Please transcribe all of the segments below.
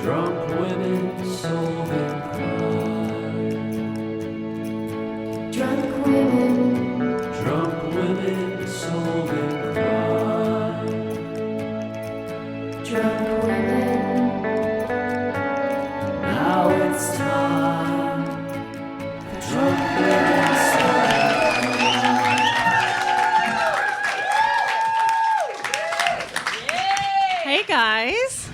Drunk women solving crime. Drunk women. Drunk women solving crime. Drunk women. Now it's time for drunk women solving crime. Hey guys,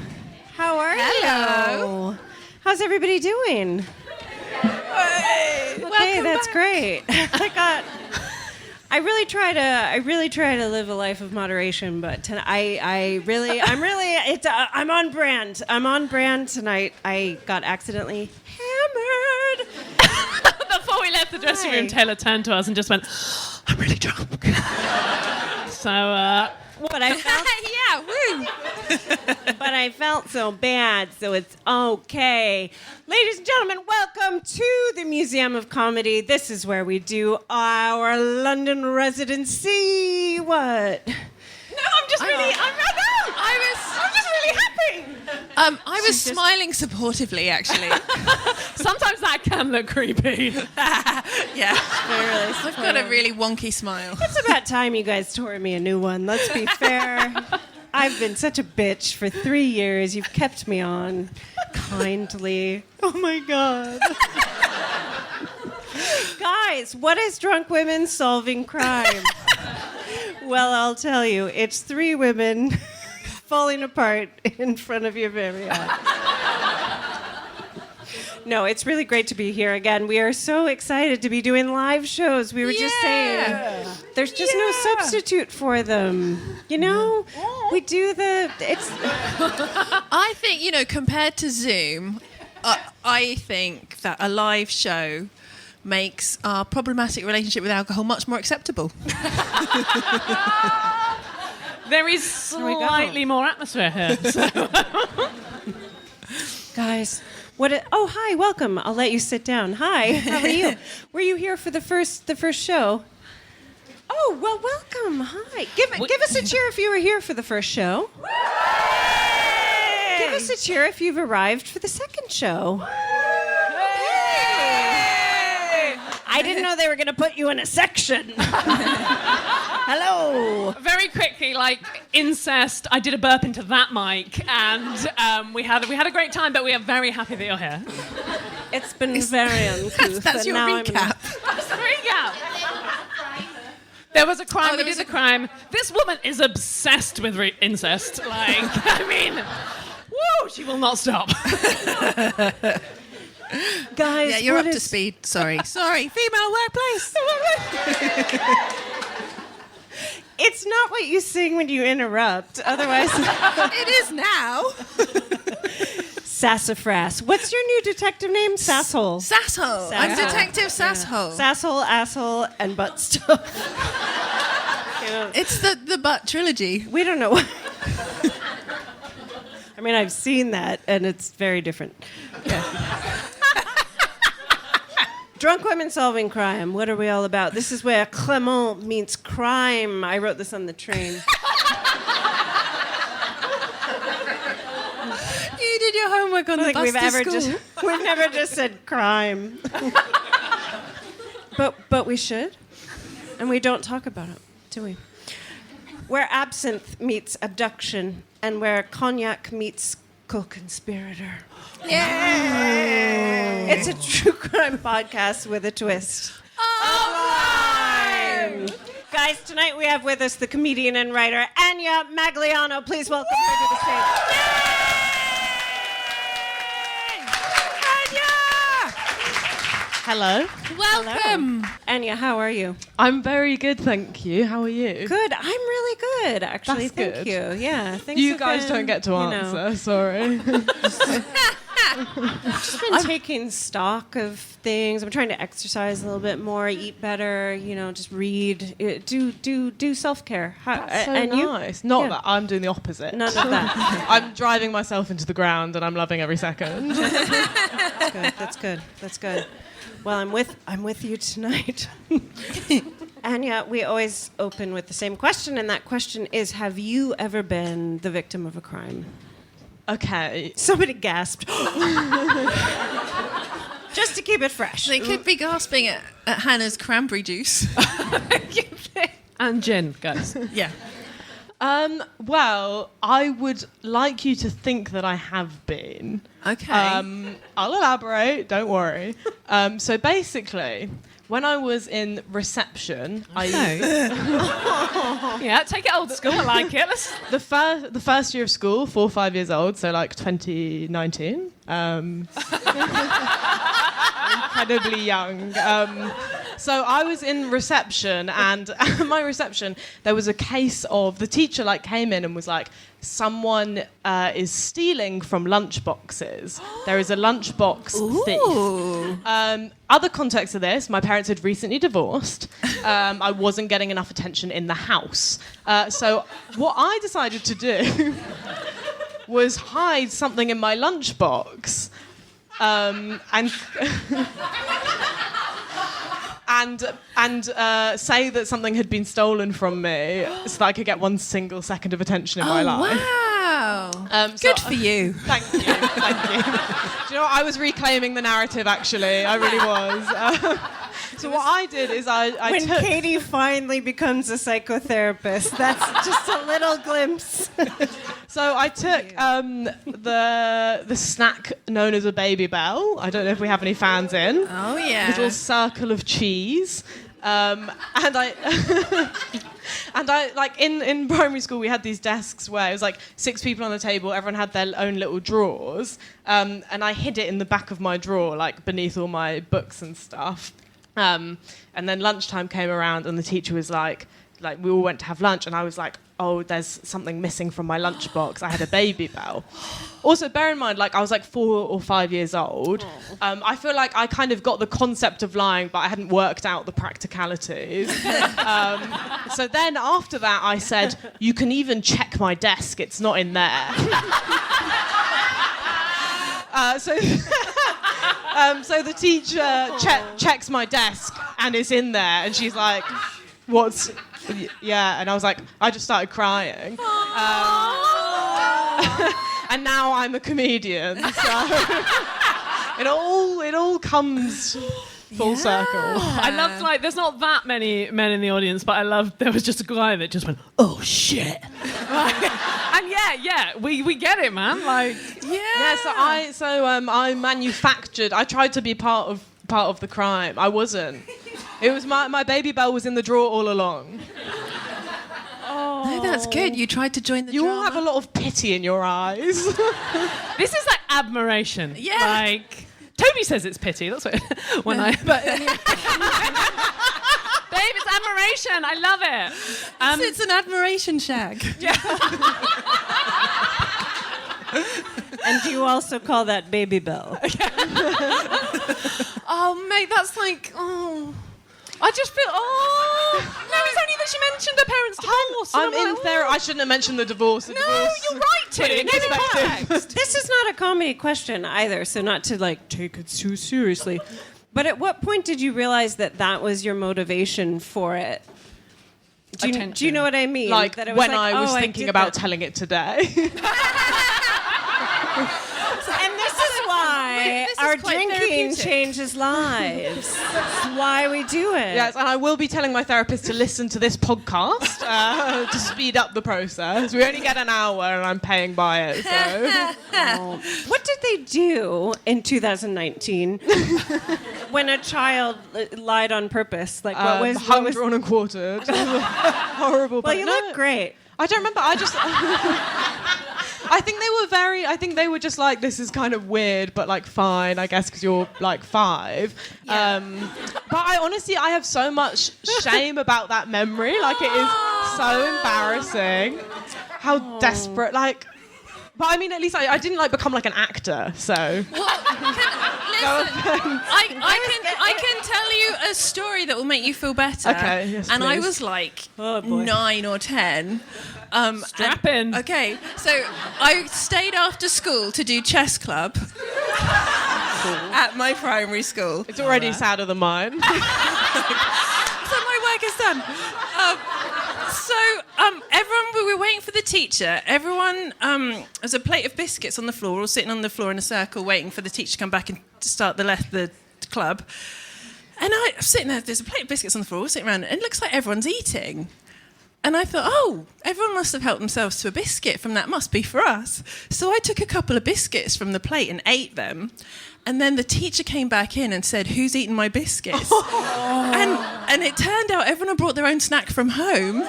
how are you? How's everybody doing? Okay, that's great. I really try to live a life of moderation, but I'm on brand. I'm on brand tonight. I got accidentally hammered. Before we left the dressing room, Taylor turned to us and just went, I'm really drunk. But I felt but I felt so bad, so it's okay. Ladies and gentlemen, welcome to the Museum of Comedy. This is where we do our London residency. What? No, I'm just really happy. I was smiling supportively, actually. Sometimes that can look creepy. Yeah. Really I've got a really wonky smile. It's about time you guys tore me a new one. Let's be fair. I've been such a bitch for 3 years. You've kept me on kindly. Oh, my God. Guys, what is Drunk Women Solving Crime? Well, I'll tell you. It's 3 women falling apart in front of your very eyes. No, it's really great to be here again. We are so excited to be doing live shows. We were just saying, there's just no substitute for them. You know, we do it's... I think, compared to Zoom, I think that a live show makes our problematic relationship with alcohol much more acceptable. There is slightly more atmosphere here. So. Guys, oh, hi, welcome. I'll let you sit down. Hi, how are you? Were you here for the first show? Oh, well, welcome. Hi. Give us a cheer if you were here for the first show. Give us a cheer if you've arrived for the second show. I didn't know they were going to put you in a section. Hello. Very quickly, like incest, I did a burp into that mic, and we had a great time. But we are very happy that you're here. It's been very uncouth. That's your recap. That's the recap. There was a crime. We did the crime. This woman is obsessed with incest. Woo! She will not stop. Guys, yeah, you're up to speed. Sorry, female workplace. It's not what you sing when you interrupt. Otherwise, it is now. Sassafras. What's your new detective name? Sasshole. Sasshole. I'm Detective Sasshole. Sasshole, asshole, and butt stuff. It's the butt trilogy. We don't know what. I mean, I've seen that, and it's very different. Yeah. Drunk Women Solving Crime. What are we all about? This is where Clement meets crime. I wrote this on the train. You did your homework on the bus to school. We've never just said crime. But we should. And we don't talk about it, do we? Where absinthe meets abduction and where cognac meets co-conspirator. Yay! It's a true crime podcast with a twist. Crime! Guys, tonight we have with us the comedian and writer Anya Magliano. Please welcome her to the stage. Anya! Hello. Welcome. Hello. Anya, how are you? I'm very good, thank you. How are you? Good. I'm really good, actually. That's Thank good. you. Yeah. Things You have guys been, don't get to answer, sorry. Just been taking stock of things. I'm trying to exercise a little bit more, eat better, just read, do self-care. That's so and nice. Not that I'm doing the opposite. None of that. I'm driving myself into the ground and I'm loving every second. That's good. Well, I'm with you tonight. Anya, we always open with the same question, and that question is, have you ever been the victim of a crime? Okay. Somebody gasped. Just to keep it fresh. They could be gasping at Hannah's cranberry juice. And gin, guys. Yeah. Well, I would like you to think that I have been. Okay. I'll elaborate, don't worry. So basically, when I was in reception, Yeah, take it old school. I like it. the first year of school, 4 or 5 years old, so like 2019. Incredibly young. So I was in reception, and at my reception, there was a case of the teacher came in and was like, someone is stealing from lunch boxes. There is a lunchbox thief. Other context of this, my parents had recently divorced. I wasn't getting enough attention in the house. So what I decided to do was hide something in my lunchbox. And say that something had been stolen from me so that I could get one single second of attention in my life. Wow. So Good for you. Thank you. Do you know what? I was reclaiming the narrative, actually. I really was. So what I did is I When took... Katie finally becomes a psychotherapist, that's just a little glimpse. So I took the snack known as a Baby Bell. I don't know if we have any fans in. Oh, yeah. Little circle of cheese. And I in primary school we had these desks where it was like 6 people on the table, everyone had their own little drawers, and I hid it in the back of my drawer, like beneath all my books and stuff. And then lunchtime came around and the teacher was like we all went to have lunch and I was like, oh, there's something missing from my lunchbox. I had a Baby Bell. Also, bear in mind, I was 4 or 5 years old. I feel like I kind of got the concept of lying, but I hadn't worked out the practicalities. So then after that, I said, you can even check my desk. It's not in there. So the teacher checks my desk and it's in there. And she's like, what's... Yeah, and I was like, I just started crying. And now I'm a comedian, so it all comes full circle. I loved there's not that many men in the audience, but I loved there was just a guy that just went, oh shit. And we get it, man. So I manufactured. I tried to be part of the crime. I wasn't. It was my Baby Bell was in the drawer all along. No, that's good. You tried to join the You drama. all have a lot of pity in your eyes. This is admiration. Yeah. Toby says it's pity. That's what Babe, it's admiration. I love it. It's an admiration shag. Yeah. And do you also call that Baby Bell? Oh, mate, that's I just feel, no, it's only that she mentioned her parents' divorce. I'm in therapy. I shouldn't have mentioned the divorce. No, you're right to. Put it in perspective. This is not a comedy question either, so not to take it too seriously. But at what point did you realize that was your motivation for it? Do you know what I mean? That it was I was thinking about telling it today. And this is why this is our quite drinking therapeutic. changes lives. That's why we do it. Yes, and I will be telling my therapist to listen to this podcast to speed up the process. We only get an hour and I'm paying by it, so... What did they do in 2019 when a child lied on purpose? What was hung, drawn and quartered. Horrible. Well, you look great. I don't remember. I just... I think they were just like, this is kind of weird, but fine, I guess, because you're 5. Yeah. But I have so much shame about that memory. It is so embarrassing. How desperate, But I mean, at least I didn't become an actor, so. Listen, I can tell you a story that will make you feel better. Okay, yes, and I please. was Oh, boy. 9 or 10. Strap in. Okay, so I stayed after school to do chess club at my primary school. It's already sadder than mine. So my work is done. So everyone remember we were waiting for the teacher. Everyone, there's a plate of biscuits on the floor, all sitting on the floor in a circle, waiting for the teacher to come back and start the club. And I'm sitting there, there's a plate of biscuits on the floor, all sitting around, and it looks like everyone's eating. And I thought, oh, everyone must have helped themselves to a biscuit from that, must be for us. So I took a couple of biscuits from the plate and ate them. And then the teacher came back in and said, who's eaten my biscuits? And it turned out everyone had brought their own snack from home.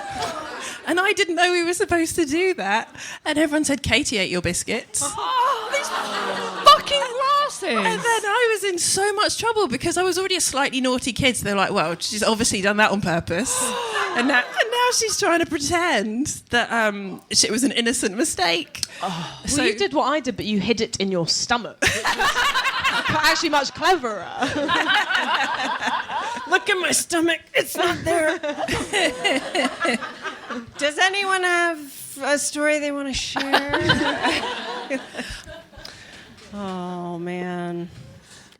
And I didn't know we were supposed to do that. And everyone said, Katie ate your biscuits. Oh, these fucking glasses. And then I was in so much trouble because I was already a slightly naughty kid. So they're like, well, she's obviously done that on purpose. And now she's trying to pretend that it was an innocent mistake. Well, you did what I did, but you hid it in your stomach. Which was actually much cleverer. Look at my stomach. It's not there. Does anyone have a story they want to share? Oh, man.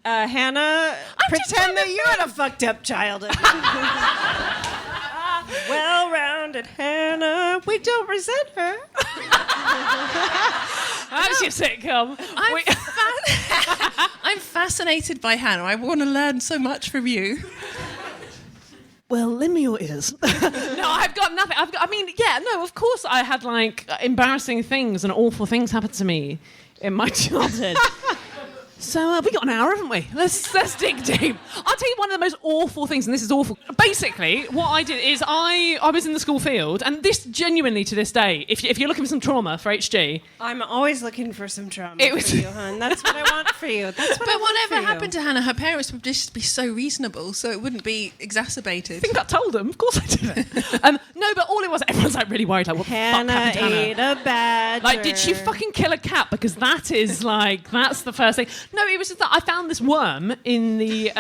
Hannah, pretend that you had a fucked up childhood. Well-rounded Hannah. We don't resent her. That's your sitcom. I'm fascinated by Hannah. I want to learn so much from you. Well, lend me your ears. No, I've got nothing. Of course I had like embarrassing things and awful things happen to me in my childhood. So we got an hour, haven't we? Let's dig deep. I'll tell you one of the most awful things, and this is awful. Basically, what I did is I was in the school field, and this genuinely to this day, if you're looking for some trauma for HG, I'm always looking for some trauma It was- for you, hon. That's what I want for you. That's what I But want whatever for you. happened to Hannah, her parents would just be so reasonable, so it wouldn't be exacerbated. I think I told them. Of course I did. No, but all it was, everyone's like really worried, like what the fuck Hannah happened to Hannah? ate a badger. Like, did she fucking kill a cat? Because that is like, that's the first thing. No, it was just that I found this worm in the.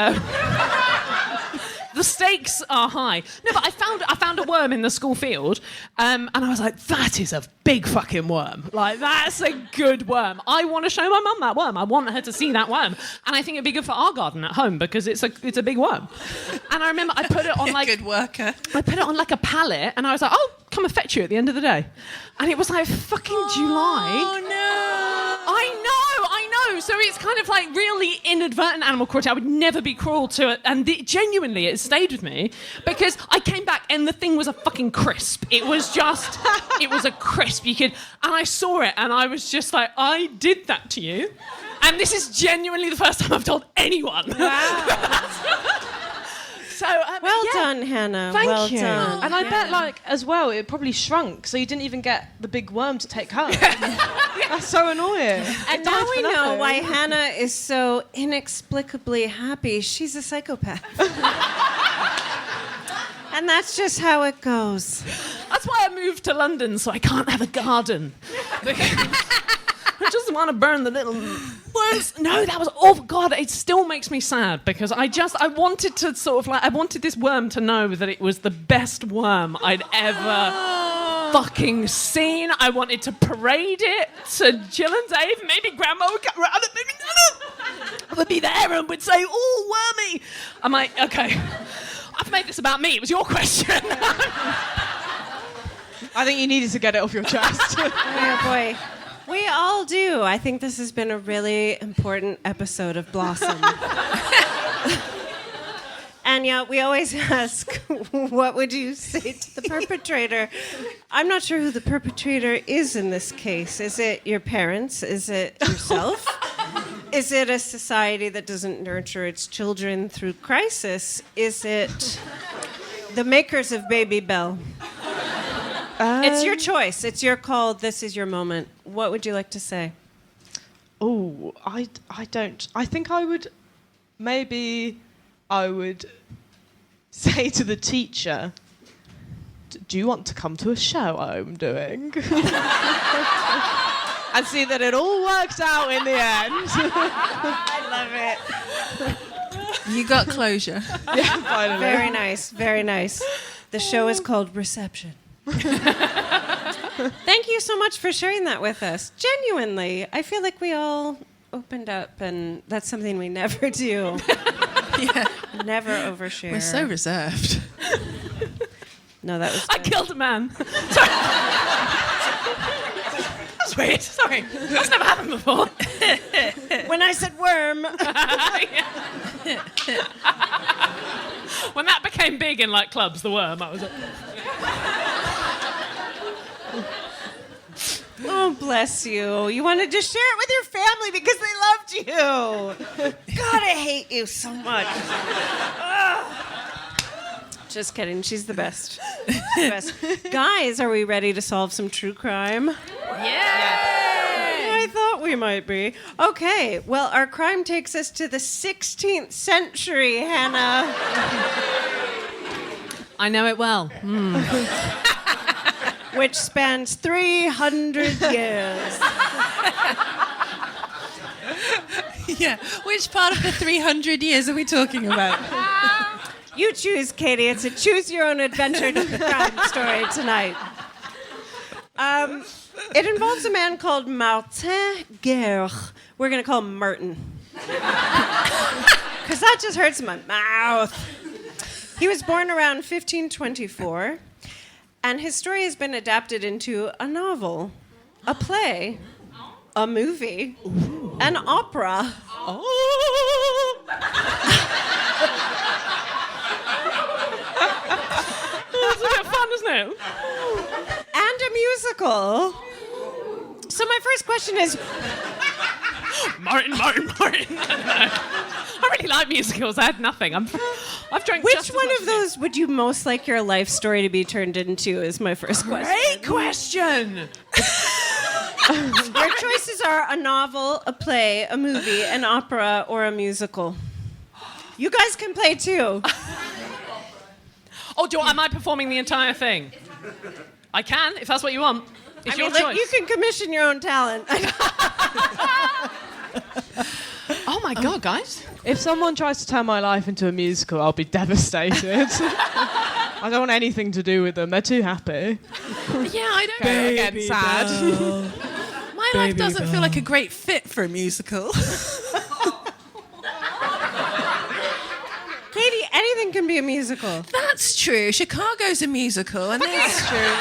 The stakes are high. No, but I found a worm in the school field, and I was like, that is a big fucking worm. Like, that's a good worm. I want to show my mum that worm. I want her to see that worm, and I think it'd be good for our garden at home because it's a big worm. And I remember I put it on like Good worker. I put it on like a pallet, and I was like, oh, come and fetch you at the end of the day. And it was like fucking July. Oh no! I know. So it's kind of like really inadvertent animal cruelty. I would never be cruel to it. And genuinely, it stayed with me because I came back and the thing was a fucking crisp. It was a crisp. And I saw it and I was just like, I did that to you. And this is genuinely the first time I've told anyone. Wow. So, Well yeah. done, Hannah. Thank well you. done. And I bet, like, as well, it probably shrunk, so you didn't even get the big worm to take home. That's so annoying. And now we know why Hannah is so inexplicably happy. She's a psychopath. And that's just how it goes. That's why I moved to London, so I can't have a garden. I just want to burn the little worms. No, that was awful. God, it still makes me sad because I wanted to sort of like, I wanted this worm to know that it was the best worm I'd ever fucking seen. I wanted to parade it to Jill and Dave. Maybe Grandma would come around and maybe Nana would be there and would say, oh, wormy. I'm like, okay, I've made this about me. It was your question. I think you needed to get it off your chest. Oh, boy. We all do. I think this has been a really important episode of Blossom. And yeah, we always ask, what would you say to the perpetrator? I'm not sure who the perpetrator is in this case. Is it your parents? Is it yourself? Is it a society that doesn't nurture its children through crisis? Is it the makers of Baby Bell? It's your choice. It's your call. This is your moment. What would you like to say? Oh, I don't. I think I would say to the teacher, do you want to come to a show I'm doing? And see that it all worked out in the end. I love it. You got closure. Yeah, finally. Very nice. Very nice. The show is called Reception. Thank you so much for sharing that with us. Genuinely, I feel like we all opened up, and that's something we never do. Yeah. Never overshare. We're so reserved. No, that was I good. killed a man. Sorry. That's weird. Sorry. That's never happened before. When I said worm. When that became big in like clubs, the worm, I was like, Oh, bless you. You wanted to share it with your family because they loved you. God, I hate you so much. Ugh. Just kidding. She's the best. The best. Guys, are we ready to solve some true crime? I thought we might be. Okay, well, our crime takes us to the 16th century, Hannah. I know it well. Which spans 300 years. Yeah. Which part of the 300 years are we talking about? You choose, Katie. It's a choose-your-own-adventure crime story tonight. It involves a man called Martin Guerre. We're going to call him Martin. Because that just hurts my mouth. He was born around 1524, and his story has been adapted into a novel, a play, a movie, an opera. It's a bit fun, isn't it? And a musical. So my first question is, Martin. I really like musicals. I had nothing. I've drank which just as one much of those would you most like your life story to be turned into is my first question. Great question. Your choices are a novel, a play, a movie, an opera, or a musical. You guys can play too. Oh, am I performing the entire thing? I can, if that's what you want. It's your Look, choice. you can commission your own talent. Oh my God, guys. If someone tries to turn my life into a musical, I'll be devastated. I don't want anything to do with them. They're too happy. Yeah, I don't. Again, sad. My life doesn't feel like a great fit for a musical. Katie, anything can be a musical. That's true. Chicago's a musical, and that's true.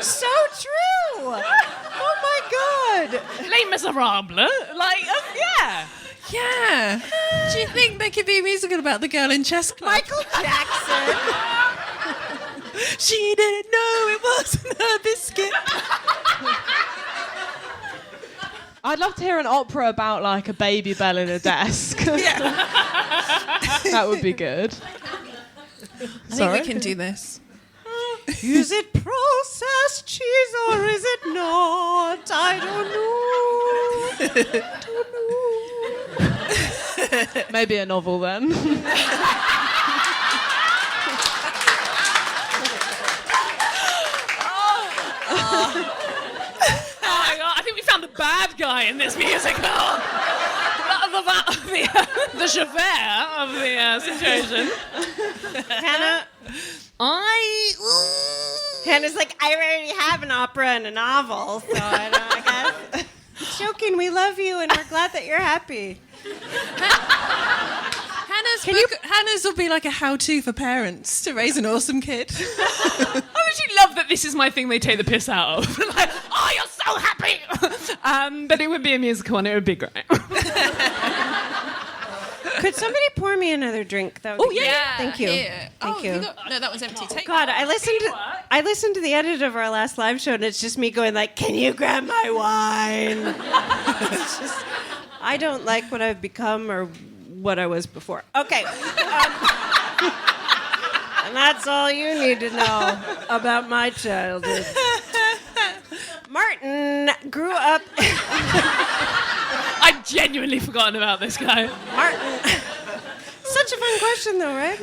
So true. Oh my God. Les Miserables. Like, yeah. Yeah. Do you think there could be a musical about the girl in chess club? Michael Jackson. She didn't know it wasn't her biscuit. I'd love to hear an opera about like a baby bell in a desk. Yeah. That would be good. I think we can do this. Is it processed cheese or is it not? I don't know. Maybe a novel then. Oh my God, I think we found the bad guy in this musical. The Javert of the situation. Hannah. Hannah's like, I already have an opera and a novel, so I guess. Joking, we love you and we're glad that you're happy. Hannah's will be like a how-to for parents to raise an awesome kid. I actually love that this is my thing they take the piss out of. Like, oh, you're so happy! But it would be a musical and it would be great. Could somebody pour me another drink? That would be great. Thank you. Here. Thank you. No, that one's empty. Take God, that. I listened to the edit of our last live show, and it's just me going like, "Can you grab my wine?" It's just, I don't like what I've become or what I was before. Okay, and that's all you need to know about my childhood. Martin grew up. I'd genuinely forgotten about this guy. Martin. Such a fun question, though, right?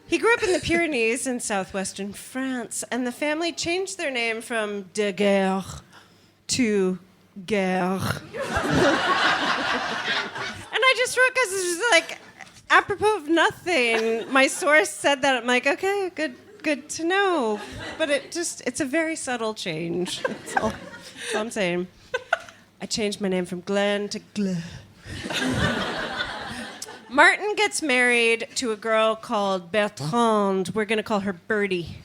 He grew up in the Pyrenees in southwestern France, and the family changed their name from de Guerre to Guerre. And I just wrote because it's just like, apropos of nothing. My source said that. I'm like, okay, good to know. But it's a very subtle change. That's all I'm saying. I changed my name from Glenn to Gle. Martin gets married to a girl called Bertrande. We're going to call her Birdie.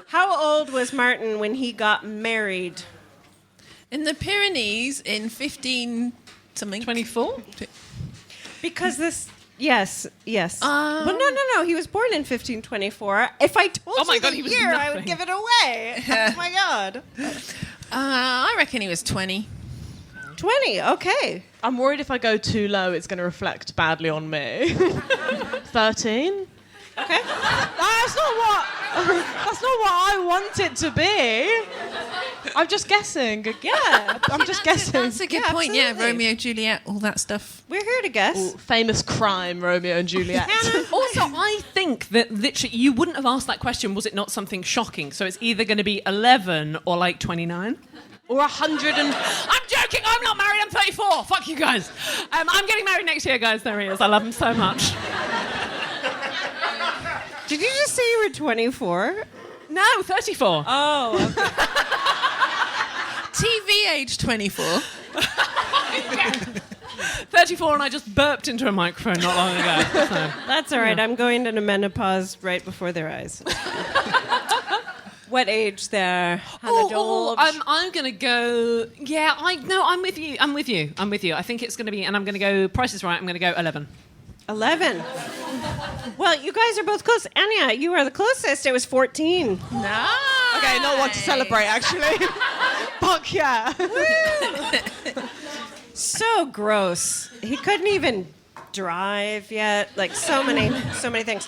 How old was Martin when he got married? In the Pyrenees in 15 something. 24? Because this... Yes. Well, no. He was born in 1524. If I told Oh my you God, the he was year, I nothing. would give it away. Oh, my God. I reckon he was 20. 20. Okay. I'm worried if I go too low, it's going to reflect badly on me. 13? Okay. That's not what I want it to be. I'm just guessing. Yeah. I'm just guessing. That's a good Yeah, point. Yeah, absolutely. Romeo, Juliet, all that stuff. We're here to guess. Ooh, famous crime, Romeo and Juliet. Also, I think that literally you wouldn't have asked that question was it not something shocking. So it's either going to be 11 or like 29. Or 100 and... I'm joking. I'm not married. I'm 34. Fuck you guys. I'm getting married next year, guys. There he is. I love him so much. Did you just say you were 24? No, 34. Oh, okay. TV age 24. 34, and I just burped into a microphone not long ago. So. That's all right. I'm going into menopause right before their eyes. What age there? Hannah I'm going to go... Yeah, I'm with you. I'm with you. I think it's going to be... And I'm going to go... Price is Right. I'm going to go 11. 11. Well, you guys are both close. Anya, you are the closest. It was 14. No. Okay, not one to celebrate, actually. Fuck yeah. So gross. He couldn't even drive yet. Like so many things.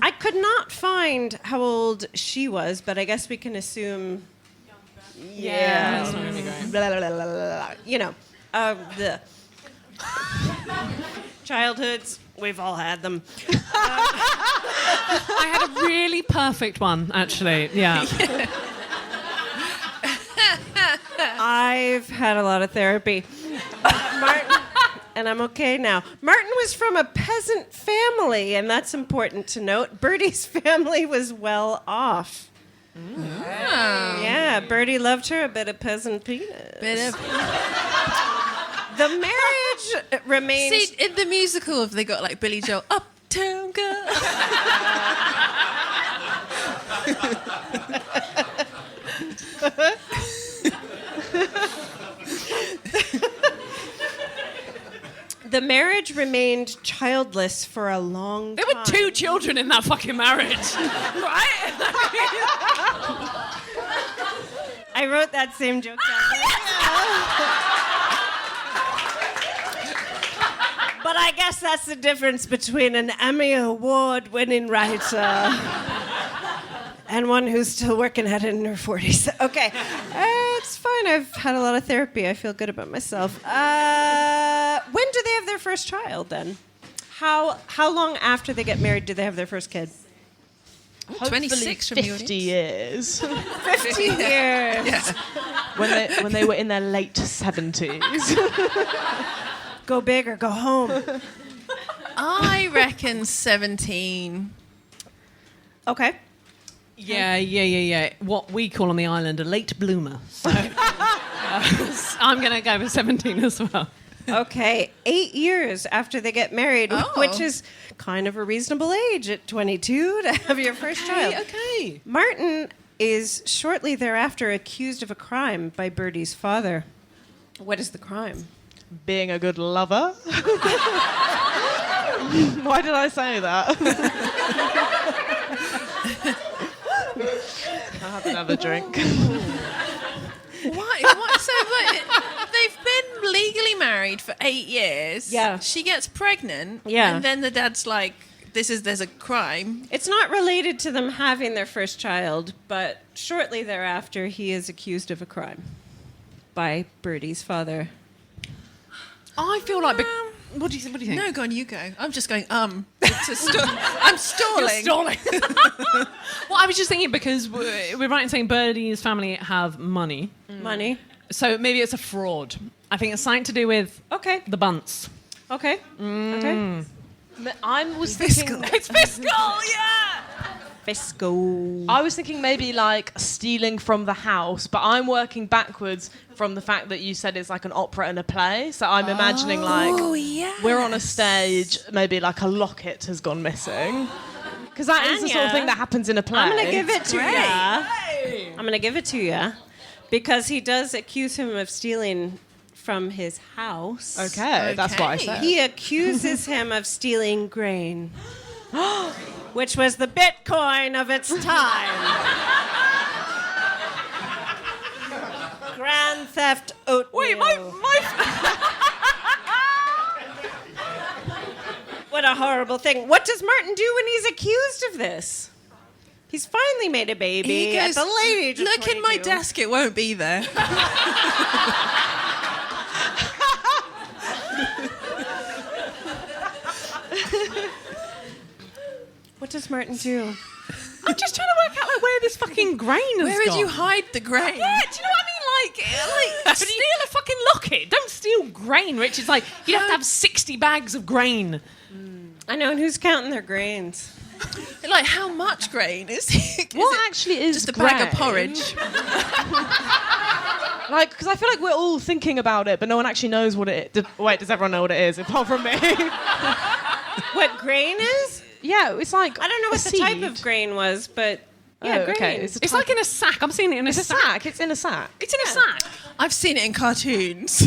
I could not find how old she was, but I guess we can assume. Yeah. That's not going to be great. Blah, blah, blah, blah, blah. You know, the childhoods. We've all had them. I had a really perfect one, actually. Yeah. I've had a lot of therapy. Martin, and I'm okay now. Martin was from a peasant family, and that's important to note. Bertie's family was well off. Yeah, Bertie loved her a bit of peasant penis. The marriage remains... See, in the musical, have they got like Billy Joel, Uptown Girl? The marriage remained childless for a long There time. were 2 children in that fucking marriage. Right? I wrote that same joke down. But I guess that's the difference between an Emmy Award-winning writer and one who's still working at it in her 40s. Okay, it's fine. I've had a lot of therapy. I feel good about myself. When do they have their first child, then? How long after they get married do they have their first kid? 26 from the 50 years. 50 years. Yeah. when they were in their late 70s. Go big or go home. I reckon 17. Okay. Yeah. What we call on the island a late bloomer. So I'm going to go with 17 as well. Okay, 8 years after they get married, Oh. which is kind of a reasonable age at 22 to have your first child. Okay. Martin is shortly thereafter accused of a crime by Bertie's father. What is the crime? Being a good lover. Why did I say that? I'll have another drink. Why? So they've been legally married for 8 years. Yeah. She gets pregnant. Yeah. And then the dad's like, there's a crime. It's not related to them having their first child, but shortly thereafter, he is accused of a crime by Bertie's father. I feel like... What do you think? No, go on, you go. I'm just going, I'm stalling. You're stalling. Well, I was just thinking because we're right in saying Birdie's family have money. Money. So maybe it's a fraud. I think it's something to do with Okay. the bunts. Okay. Okay. I was thinking... It's fiscal, yeah! Fisco. I was thinking maybe like stealing from the house, but I'm working backwards from the fact that you said it's like an opera and a play. So I'm imagining like we're on a stage, maybe like a locket has gone missing. Because that is the sort of Anya, thing that happens in a play. I'm going to give it to you. I'm going to give it to you because he does accuse him of stealing from his house. Okay, that's what I said. He accuses him of stealing grain, which was the Bitcoin of its time. Grand Theft Oatmeal. Wait, my What a horrible thing. What does Martin do when he's accused of this? He's finally made a baby He goes, at the late age of look in my 22. desk, it won't be there. What does Martin do? I'm just trying to work out like where this fucking grain has Where would gone. you hide the grain? Yeah, do you know what I mean? Like steal a fucking locket. Don't steal grain, Rich. It's like you'd have to have 60 bags of grain. I know, and who's counting their grains? Like, how much grain is it? What actually is just a bag of grain? porridge? Like, because I feel like we're all thinking about it, but no one actually knows what it is. Wait, does everyone know what it is, apart from me? What grain is? Yeah, it's like I don't know a what the type seed. of grain was, but yeah, Oh, grain. okay. It's like in a sack. I'm seeing it in It's a sack. It's in a sack. It's in a sack. I've seen it in cartoons.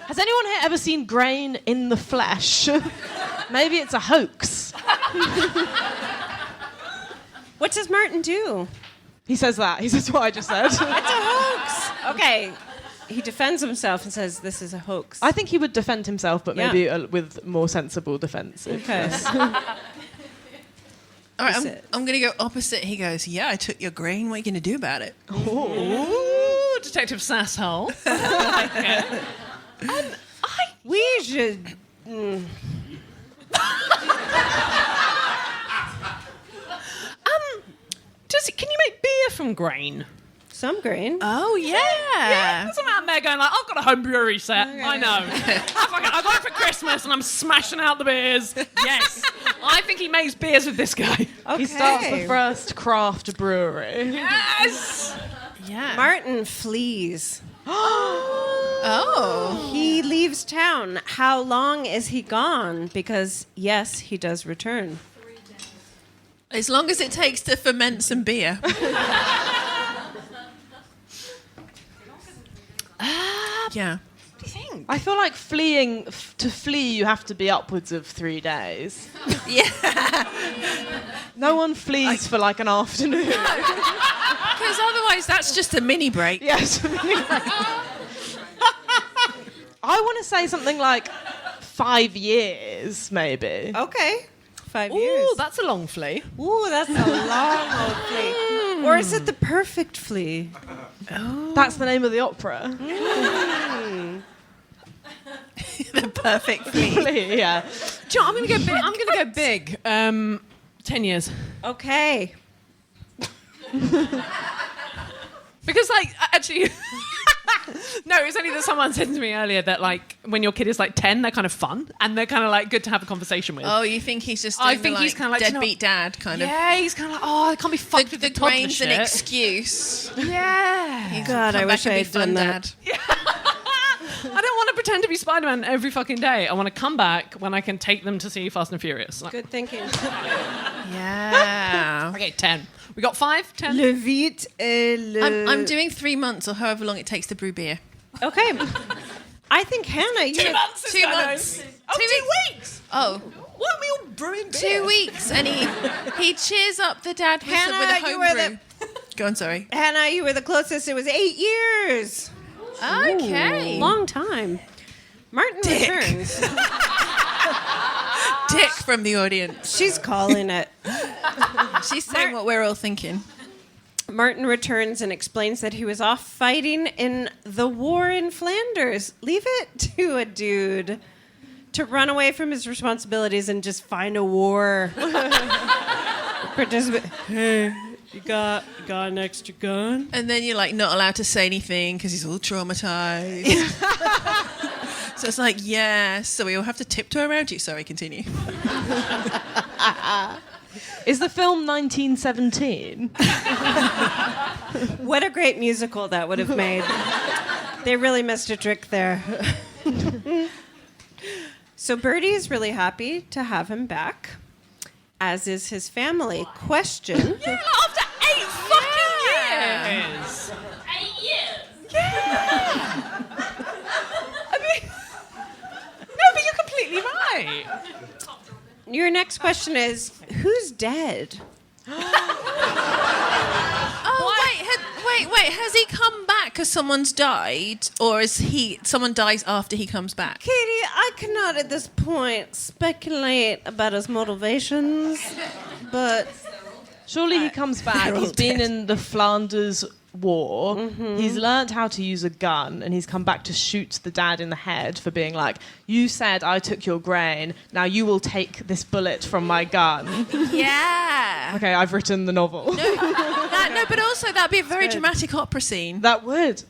Has anyone here ever seen grain in the flesh? Maybe it's a hoax. What does Martin do? He says that. He says what I just said. It's a hoax. Okay. He defends himself and says this is a hoax. I think he would defend himself, but Yeah. maybe with more sensible defensive. Okay. All right, Opposite. I'm going to go opposite. He goes, yeah, I took your grain. What are you going to do about it? Ooh, Detective Sasshole. We should. Can you make beer from grain? Some grain. Oh, yeah. There's a man there going like, I've got a home brewery set. I know. I got it for Christmas and I'm smashing out the beers. Yes. I think he makes beers with this guy. Okay. He starts the first craft brewery. Yes. Yeah. Martin flees. Oh. He leaves town. How long is he gone? Because, yes, he does return. As long as it takes to ferment some beer. Yeah. What do you think? I feel like to flee, you have to be upwards of 3 days. Yeah. No one flees for like an afternoon. Because otherwise, that's just a mini break. Yes. I want to say something like 5 years, maybe. Okay. 5 years. Ooh, that's a long flea. Ooh, that's a long old flea. Or is it the perfect flea? That's the name of the opera. The perfect flea. Flea, yeah. Do you know, I'm going to go big. I'm going to go big. 10 years. Okay. Because, like, actually... No, it's only that someone said to me earlier that, like, when your kid is, like, 10, they're kind of fun. And they're kind of, like, good to have a conversation with. Oh, you think he's just I doing think the, he's kinda like, do you know- deadbeat dad kind of. Yeah, he's kind of like, oh, I can't be fucked with The the toddler grain's an shit. excuse. Yeah. God, I Come wish back and I be had fun done that. dad. I don't want to pretend to be Spider-Man every fucking day. I want to come back when I can take them to see Fast and Furious. Like, Good thinking. Yeah. okay, 10. We got 5, 10? Le vite et le... I'm doing 3 months or however long it takes to brew beer. Okay. I think Hannah, you... 2 months. 2 months. Oh, 2 weeks. Oh, What are we all brewing beer? 2 weeks. And he cheers up the dad with, Hannah, with a you were home brew. Go on, sorry. Hannah, you were the closest. It was 8 years. Okay. Long time. Martin returns. Dick from the audience. She's calling it. She's saying what we're all thinking. Martin returns and explains that he was off fighting in the war in Flanders. Leave it to a dude to run away from his responsibilities and just find a war. Participate. Hey, you got an extra gun? And then you're like not allowed to say anything because he's all traumatized. So it's like, yeah, so we all have to tiptoe around you. Sorry, continue. Is the film 1917? What a great musical that would have made. They really missed a trick there. So Birdie is really happy to have him back, as is his family. Question. Yeah, after 8 fucking years. 8 years. I mean, no, but you're completely right. Your next question is, who's dead? Wait, has he come back because someone's died? Or is someone dies after he comes back? Katie, I cannot at this point speculate about his motivations, but Surely he comes back. He's been in the Flanders War. Mm-hmm. He's learnt how to use a gun, and he's come back to shoot the dad in the head for being like, "You said I took your grain. Now you will take this bullet from my gun." Yeah. Okay, I've written the novel. No, but also that'd be a very dramatic opera scene. That would.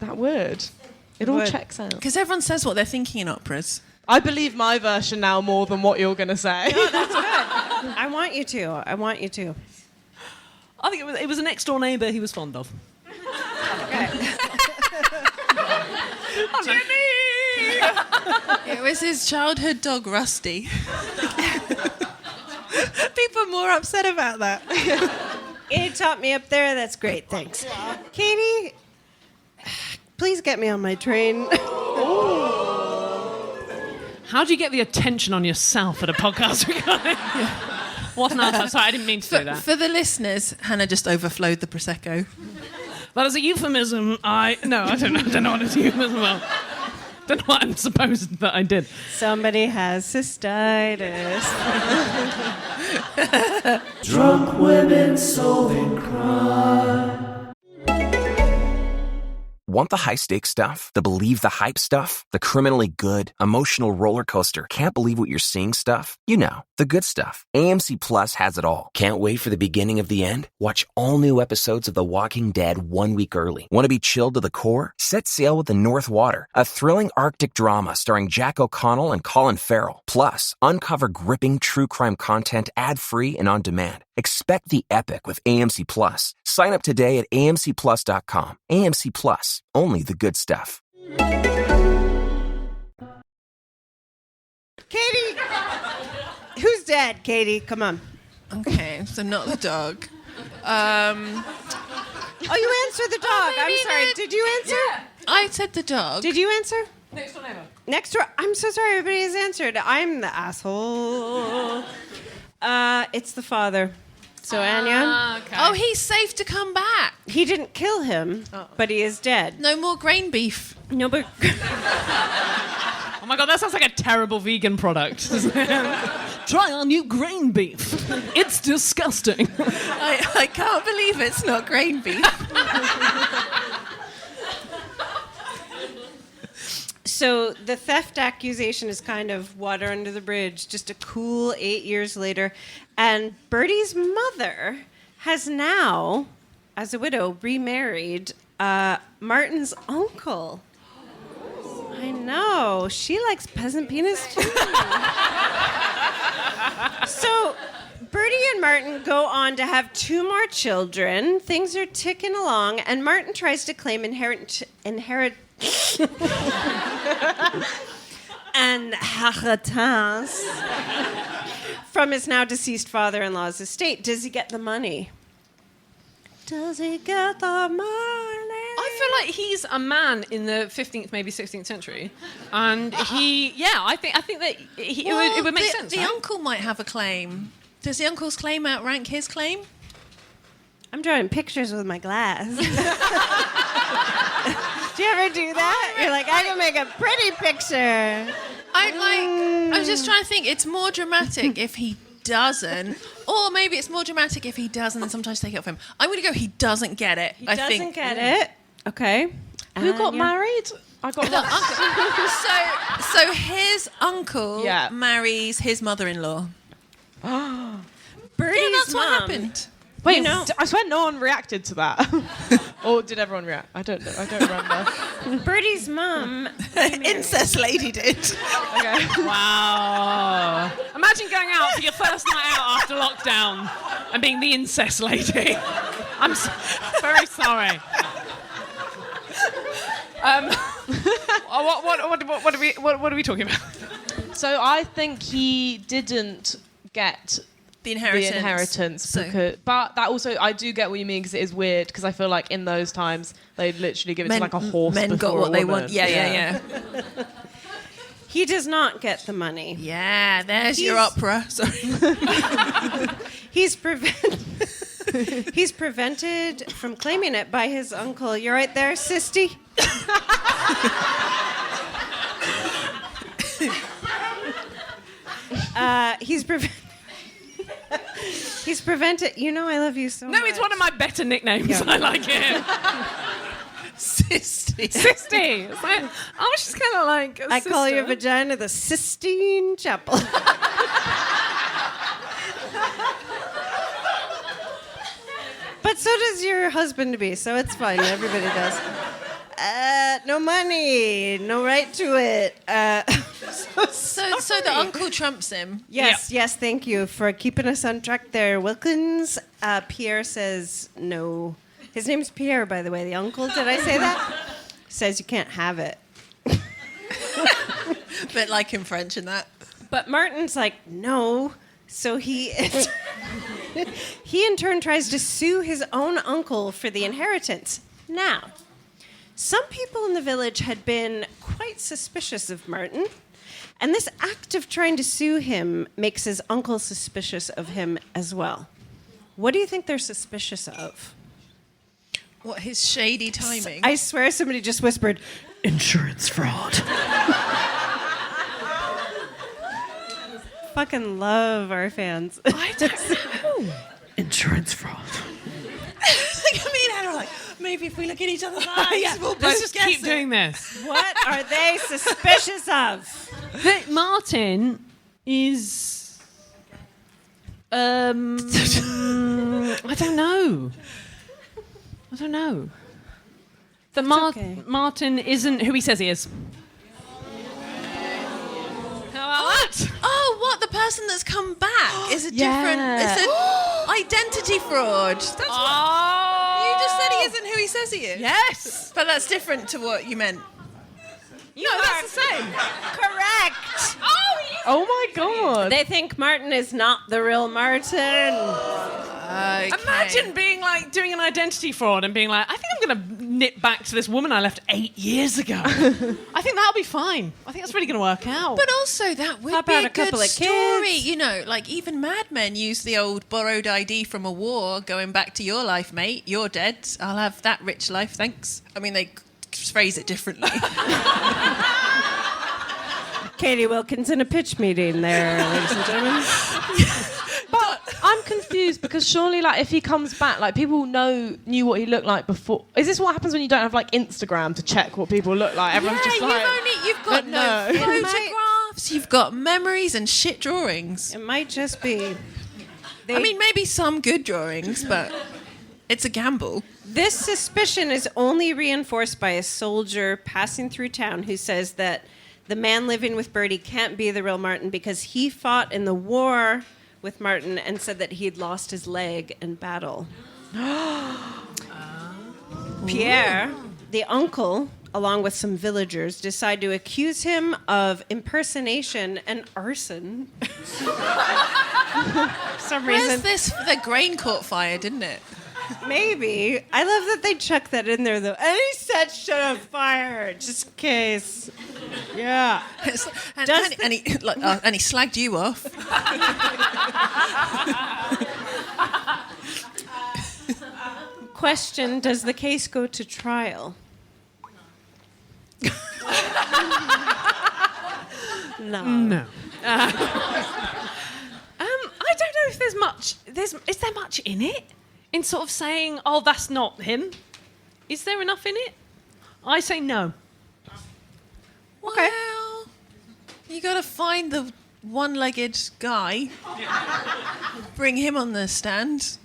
It all Would. checks out. Because everyone says what they're thinking in operas. I believe my version now more than what you're going to say. I want you to. I think it was a next door neighbour he was fond of. It was his childhood dog, Rusty. People are more upset about that. It taught me up there. That's great. Thanks. Katie, please get me on my train. How do you get the attention on yourself at a podcast recording? What an answer. Sorry, I didn't mean to do that. For the listeners, Hannah just overflowed the Prosecco. That is a euphemism. I don't know what it's a euphemism about. Don't know what I'm supposed that I did. Somebody has cystitis. Drunk women solving crime. Want the high-stakes stuff? The believe the hype stuff? The criminally good, emotional roller coaster, can't believe what you're seeing stuff? You know, the good stuff. AMC Plus has it all. Can't wait for the beginning of the end? Watch all new episodes of The Walking Dead 1 week early. Want to be chilled to the core? Set sail with the North Water, a thrilling Arctic drama starring Jack O'Connell and Colin Farrell. Plus, uncover gripping true crime content ad-free and on demand. Expect the epic with AMC Plus. Sign up today at amcplus.com. AMC Plus. Only the good stuff. Katie, who's dead? Katie, come on. Okay, so not the dog. Oh, you answered the dog. maybe I'm sorry. Did you answer? I said the dog. Did you answer? Next door neighbour. Next door. I'm so sorry. Everybody has answered. I'm the asshole. It's the father. So Anya, Okay. Oh, he's safe to come back. he didn't kill him, but he is dead. No more grain beef. No, but Oh my god, that sounds like a terrible vegan product. Try our new grain beef. It's disgusting. I can't believe it's not grain beef. so the theft accusation is kind of water under the bridge. Just a cool 8 years later, and Bertie's mother has now, as a widow, remarried Martin's uncle. I know. She likes peasant penis too. So Bertie and Martin go on to have 2 more children. Things are ticking along, and Martin tries to claim inheritance from his now deceased father-in-law's estate. Does he get the money? Does he get the money? I feel like he's a man in the 15th, maybe 16th century, and I think that it would make sense. The right? uncle might have a claim. Does the uncle's claim outrank his claim? I'm drawing pictures with my glass. Do you ever do that? You're like, I can make a pretty picture. I was just trying to think. It's more dramatic if he doesn't, or maybe it's more dramatic if he does and then sometimes take it off him. I'm going to go. He doesn't get it. He doesn't get it. Okay. Who got Anya? married? I got lost. So his uncle Yeah. marries his mother-in-law. Bertie's Yeah, that's mom. what happened. Wait, You know- I swear no one reacted to that. Or did everyone react? I don't know. I don't remember. Birdie's mum. Incest lady did. Okay. Wow. Imagine going out for your first night out after lockdown and being the incest lady. I'm very sorry. What are we talking about? So I think he didn't get The inheritance. the inheritance So- but that also I do get what you mean because it is weird because I feel like in those times they'd literally give it to like a horse. Men before got what a they woman. want. Yeah. He does not get the money. Yeah, there's your He's- opera. Sorry. He's prevented from claiming it by his uncle. You right there, Sisty? He's prevented. You know I love you so much. No, it's one of my better nicknames. Yeah. I like it. Sisty. Sisty. It's like, I was just kind of like. I call your vagina the Sistine Chapel. But so does your husband to be, so it's fine. Everybody does. No money, no right to it. So the uncle trumps him. Yes, thank you for keeping us on track there, Wilkins. Pierre says no. His name's Pierre, by the way. The uncle, did I say that? Says you can't have it. Bit like in French and that. But Martin's like, no. So he in turn tries to sue his own uncle for the inheritance. Now, some people in the village had been quite suspicious of Martin, and this act of trying to sue him makes his uncle suspicious of him as well. What do you think they're suspicious of? What, his shady timing? I swear somebody just whispered, insurance fraud. Fucking love our fans. I don't know. Insurance fraud. Look at me and Hannah, like, maybe if we look in each other's eyes, we'll both Let's just guess keep it. doing this. What are they suspicious of? That Martin is. I don't know. okay. Martin isn't who he says he is. How about that? Oh, what? The person that's come back is a different. Yeah. It's an identity fraud. That's what. You just said he isn't who he says he is. Yes. But that's different to what you meant. No, that's the same. Correct. Oh my god. They think Martin is not the real Martin. Okay. Imagine being like doing an identity fraud and being like, I think I'm going to nip back to this woman I left 8 years ago. I think that'll be fine. I think that's really going to work out. But also that would Pop be out a a couple good of story. kids. You know, like even Mad Men use the old borrowed ID from a war going back to your life, mate. You're dead. I'll have that rich life, thanks. I mean, they phrase it differently. Katie Wilkins in a pitch meeting there, ladies and gentlemen. But I'm confused because surely, like, if he comes back, like, people knew what he looked like before. Is this what happens when you don't have like Instagram to check what people look like? Everyone's just like, you've got no no. photographs. You've got memories and shit drawings. It might just be. I mean, maybe some good drawings, but it's a gamble. This suspicion is only reinforced by a soldier passing through town who says that the man living with Bertie can't be the real Martin because he fought in the war with Martin and said that he'd lost his leg in battle. Pierre, the uncle, along with some villagers, decide to accuse him of impersonation and arson. For some reason. Where's this? The grain caught fire, didn't it? Maybe. I love that they chuck that in there, though. And he set shit on fire, just in case. Yeah. And Does he slagged you off. Question, does the case go to trial? No. I don't know if there's much. Is there much in it? In sort of saying, oh, that's not him? Is there enough in it? I say no. Okay. Well, you got to find the one-legged guy. Bring him on the stand.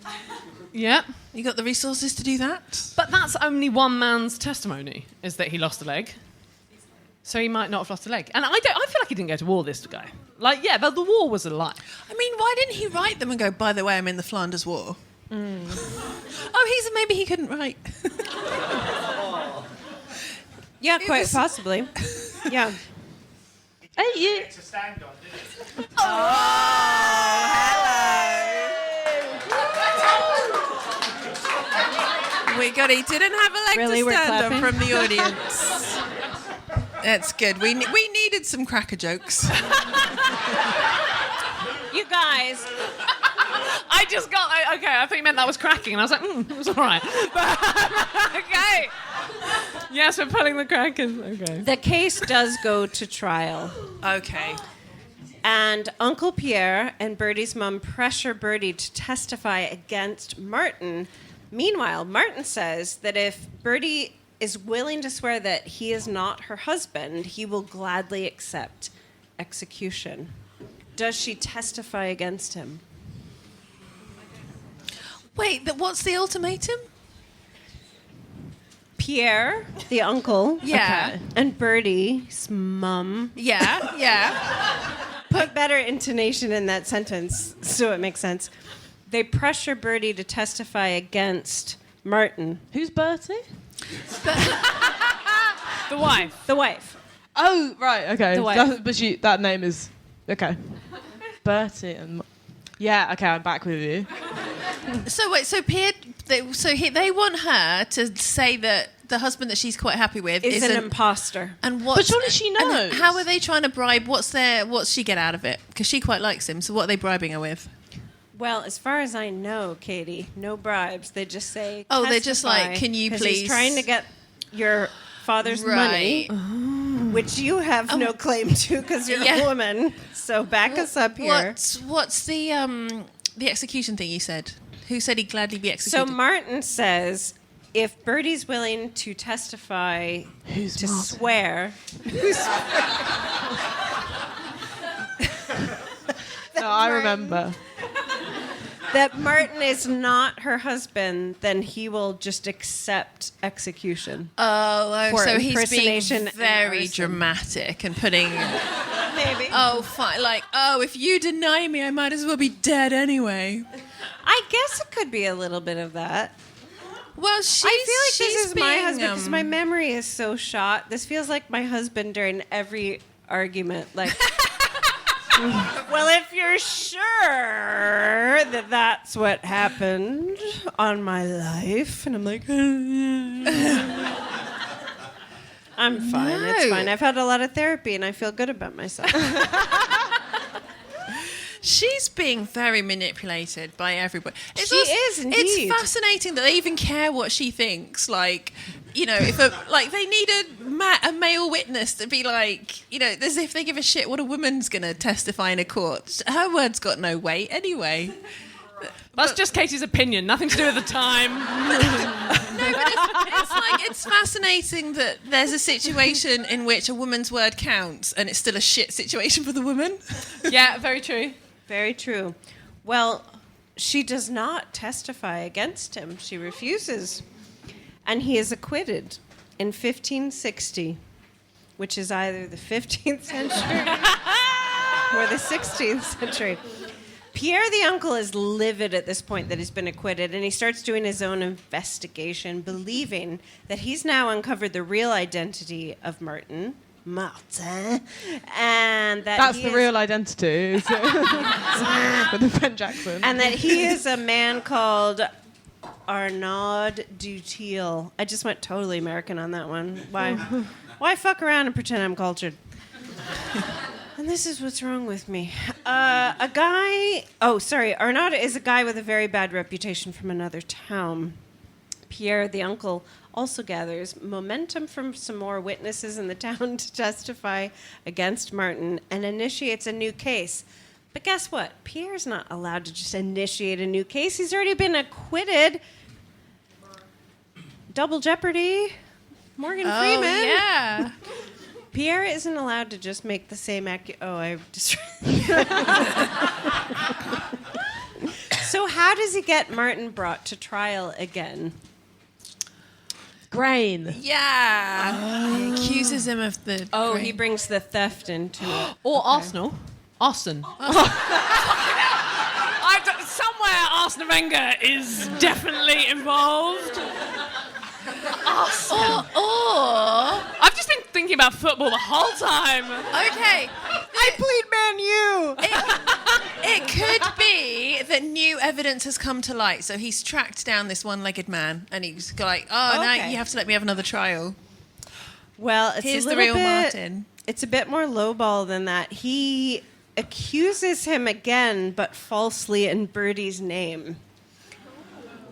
Yeah. You got the resources to do that? But that's only one man's testimony, is that he lost a leg. So he might not have lost a leg. And I feel like he didn't go to war, this guy. Like, yeah, but the war was a lie. I mean, why didn't he write them and go, by the way, I'm in the Flanders War? Oh, maybe he couldn't write. Yeah, quite possibly. Yeah. Hey, you. To stand on, didn't it? We got. He didn't have a leg Really, to we're stand on clapping? from the audience. That's good. We needed some cracker jokes. You guys, I just got... I thought you meant that was cracking, and I was like, it was all right. Okay. Yes, we're pulling the crackers. Okay. the case does go to trial. Okay. And Uncle Pierre and Bertie's mum pressure Bertie to testify against Martin. Meanwhile, Martin says that if Bertie is willing to swear that he is not her husband, he will gladly accept execution. Does she testify against him? Wait, what's the ultimatum? Pierre, the uncle, Yeah. and Bertie's mum. Yeah. Put better intonation in that sentence so it makes sense. They pressure Bertie to testify against Martin, Who's Bertie? The wife. the wife. Oh, right, okay. The wife. That name is... Okay. Bertie and... Yeah, okay, I'm back with you. So wait, so Pierre, they want her to say that the husband that she's quite happy with Is an imposter. And what? But surely she knows. And how are they trying to bribe? What's she get out of it? Because she quite likes him. So what are they bribing her with? Well, as far as I know, Katie, no bribes. They just say, Oh, they're just like, testify, can you 'cause please- He's trying to get your father's money, which you have no claim to because you're Yeah. a woman. So back us up here. What's the execution thing you said? Who said he'd gladly be So executed? Martin says, if Bertie's willing to testify, Who's to Martin? swear, No, I remember. that Martin is not her husband, then he will just accept execution. For so he's impersonation being and very arson. dramatic and putting. Maybe. Oh, fine. Like, if you deny me, I might as well be dead anyway. I guess it could be a little bit of that. Well, I feel like this is my husband because my memory is so shot. This feels like my husband during every argument. Like, well, if you're sure that that's what happened on my life, and I'm like, I'm fine. It's No. fine. I've had a lot of therapy, and I feel good about myself. She's being very manipulated by everybody. She is, indeed. It's fascinating that they even care what she thinks. Like, if they need a male witness to be like, as if they give a shit what a woman's going to testify in a court. Her word's got no weight anyway. That's just Katie's opinion. Nothing to do with the time. It's fascinating that there's a situation in which a woman's word counts and it's still a shit situation for the woman. Yeah, very true. Very true. Well, she does not testify against him. She refuses. And he is acquitted in 1560, which is either the 15th century or the 16th century. Pierre the uncle is livid at this point that he's been acquitted, and he starts doing his own investigation, believing that he's now uncovered the real identity of Martin, and that That's he the is- real identity. Is it? With the French accent. and that he is a man called Arnaud Dutil. I just went totally American on that one. Why fuck around and pretend I'm cultured? And this is what's wrong with me. Arnaud is a guy with a very bad reputation from another town. Pierre, the uncle, also gathers momentum from some more witnesses in the town to testify against Martin and initiates a new case. But guess what? Pierre's not allowed to just initiate a new case. He's already been acquitted. Double jeopardy. Morgan Freeman. Yeah. Pierre isn't allowed to just make So how does he get Martin brought to trial again? Grain. Yeah. He accuses him of the. Oh, grain. he brings the theft into it. Or Arsenal. Arson. Somewhere Arsene Wenger is definitely involved. Arson. Or I've just been thinking about football the whole time. okay. I plead Man U. It could be that new evidence has come to light. So he's tracked down this one-legged man, and he's like, "Oh, now Okay. you have to let me have another trial." Well, it's Here's a the little real bit, Martin. It's a bit more lowball than that. He accuses him again, but falsely in Birdie's name.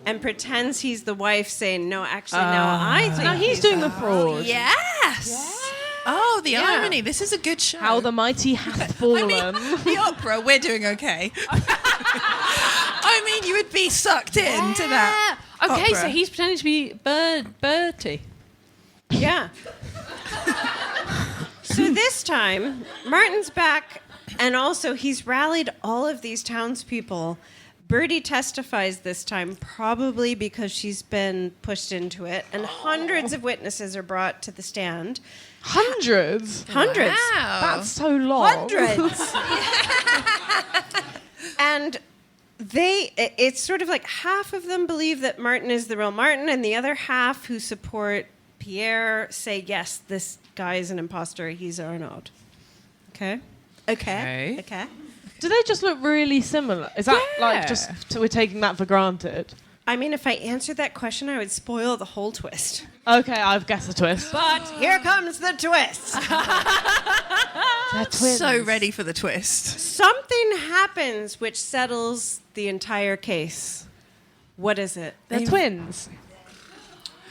And pretends he's the wife, saying, "No, actually, no, I think Now he's doing the fraud. Yes. Oh, the irony. This is a good show. How the mighty hath I fallen. mean, the opera, we're doing okay. I mean, you would be sucked into that. Okay, opera. so he's pretending to be Bertie. Yeah. So this time, Martin's back, and also he's rallied all of these townspeople. Birdie testifies this time, probably because she's been pushed into it, and hundreds of witnesses are brought to the stand. Hundreds. Hundreds. Wow. That's so long. Hundreds. And it's sort of like half of them believe that Martin is the real Martin, and the other half who support Pierre say, yes, this guy is an imposter. He's Arnaud. Okay. Okay. Do they just look really similar? Is that Yeah. like just we're taking that for granted? I mean, if I answered that question, I would spoil the whole twist. Okay, I've guessed a twist. But here comes the twist. They're twins. So ready for the twist. Something happens which settles the entire case. What is it? They're twins.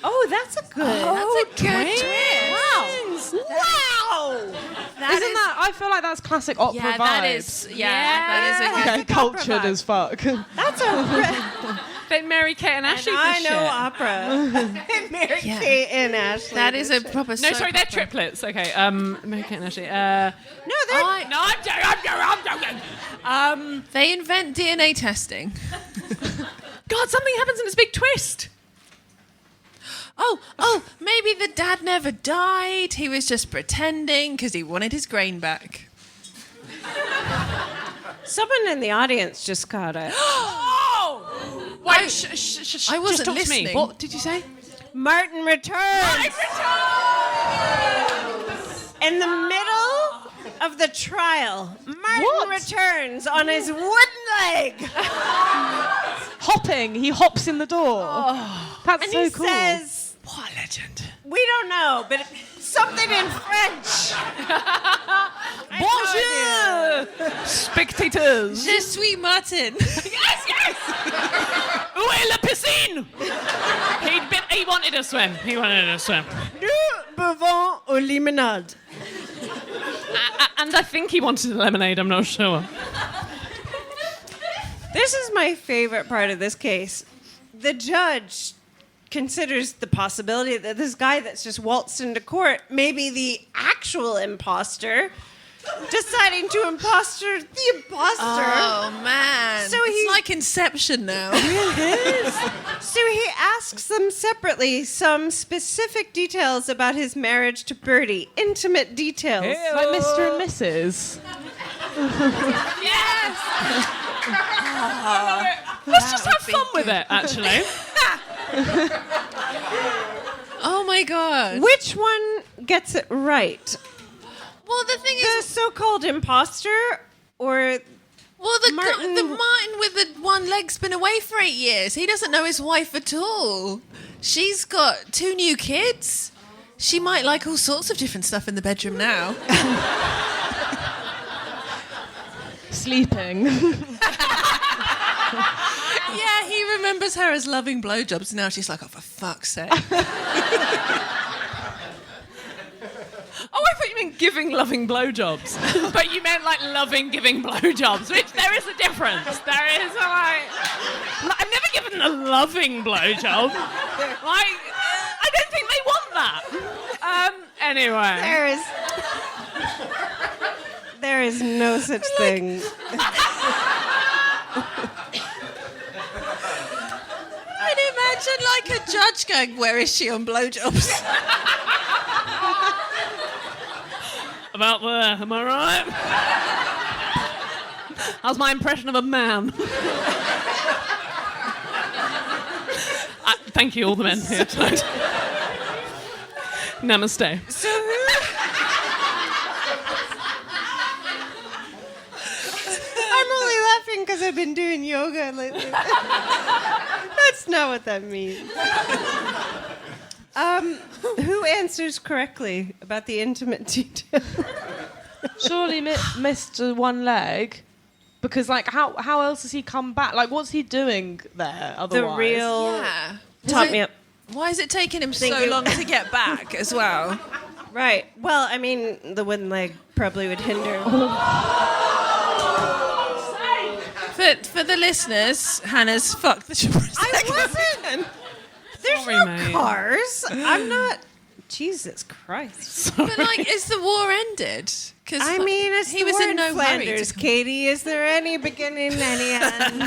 Oh, that's a good. That's a good twist. Wow. Isn't that? I feel like that's classic opera Yeah, vibes. that is. Yeah, that is a good. Okay, cultured as fuck. That's a. Bit Mary Kate and Ashley. I for know shit. opera. Mary Yeah. Kate and Ashley. That is a proper. No, soap sorry, they're opera. triplets. Okay, Mary Kate and Ashley. No, they're. No, I'm joking. They invent DNA testing. God, something happens in this big twist. Oh, maybe the dad never died. He was just pretending because he wanted his grain back. Someone in the audience just got it. Oh! Wait, I wasn't just talk to me. listening. What did you say? Martin returns. In the middle of the trial, Martin returns on his wooden leg. Hopping. He hops in the door. That's And so he cool. says, What a legend. we don't know, but something in French. Bonjour, spectators. Je suis Martin. Yes. Où est la piscine? He wanted to swim. Nous buvons au limonade. And I think he wanted a lemonade. I'm not sure. This is my favorite part of this case. The judge considers the possibility that this guy that's just waltzed into court may be the actual imposter, deciding to imposter the imposter. Oh man! So it's he- like Inception now. So he asks them separately some specific details about his marriage to Birdie. Intimate details. Like Mr. and Mrs. Yes. Let's just have fun with it, actually. Oh my god. Which one gets it right? Well, the thing The is, so-called imposter or the Martin- Martin with the one leg's been away for 8 years. He doesn't know his wife at all. She's got 2 new kids. She might like all sorts of different stuff in the bedroom now. Sleeping. Yeah, he remembers her as loving blowjobs. Now she's like, oh, for fuck's sake. Oh, I thought you meant giving loving blowjobs. But you meant like loving giving blowjobs, which there is a difference. There is I've never given a loving blowjob. Like, I don't think they want that. Anyway. There is no such thing. imagine like a judge going, "Where is she on blowjobs?" About there, am I right? How's my impression of a man? Thank you, all the men here tonight. Namaste. So I'm only laughing because I've been doing yoga lately. That's not what that means. Who answers correctly about the intimate detail? Surely Mr. One Leg, because like how else has he come back? Like what's he doing there otherwise? The real Yeah. top me up. Why is it taking him Thank so you. long to get back as well? Right. Well, I mean, the wooden leg probably would hinder. For the listeners, Hannah's fucked the I wasn't. There's Sorry, no mate. cars. I'm not. Jesus Christ. But like, is the war ended? Because I mean, it's he the was war in no Flanders, hurry. Katie. Is there any beginning, any end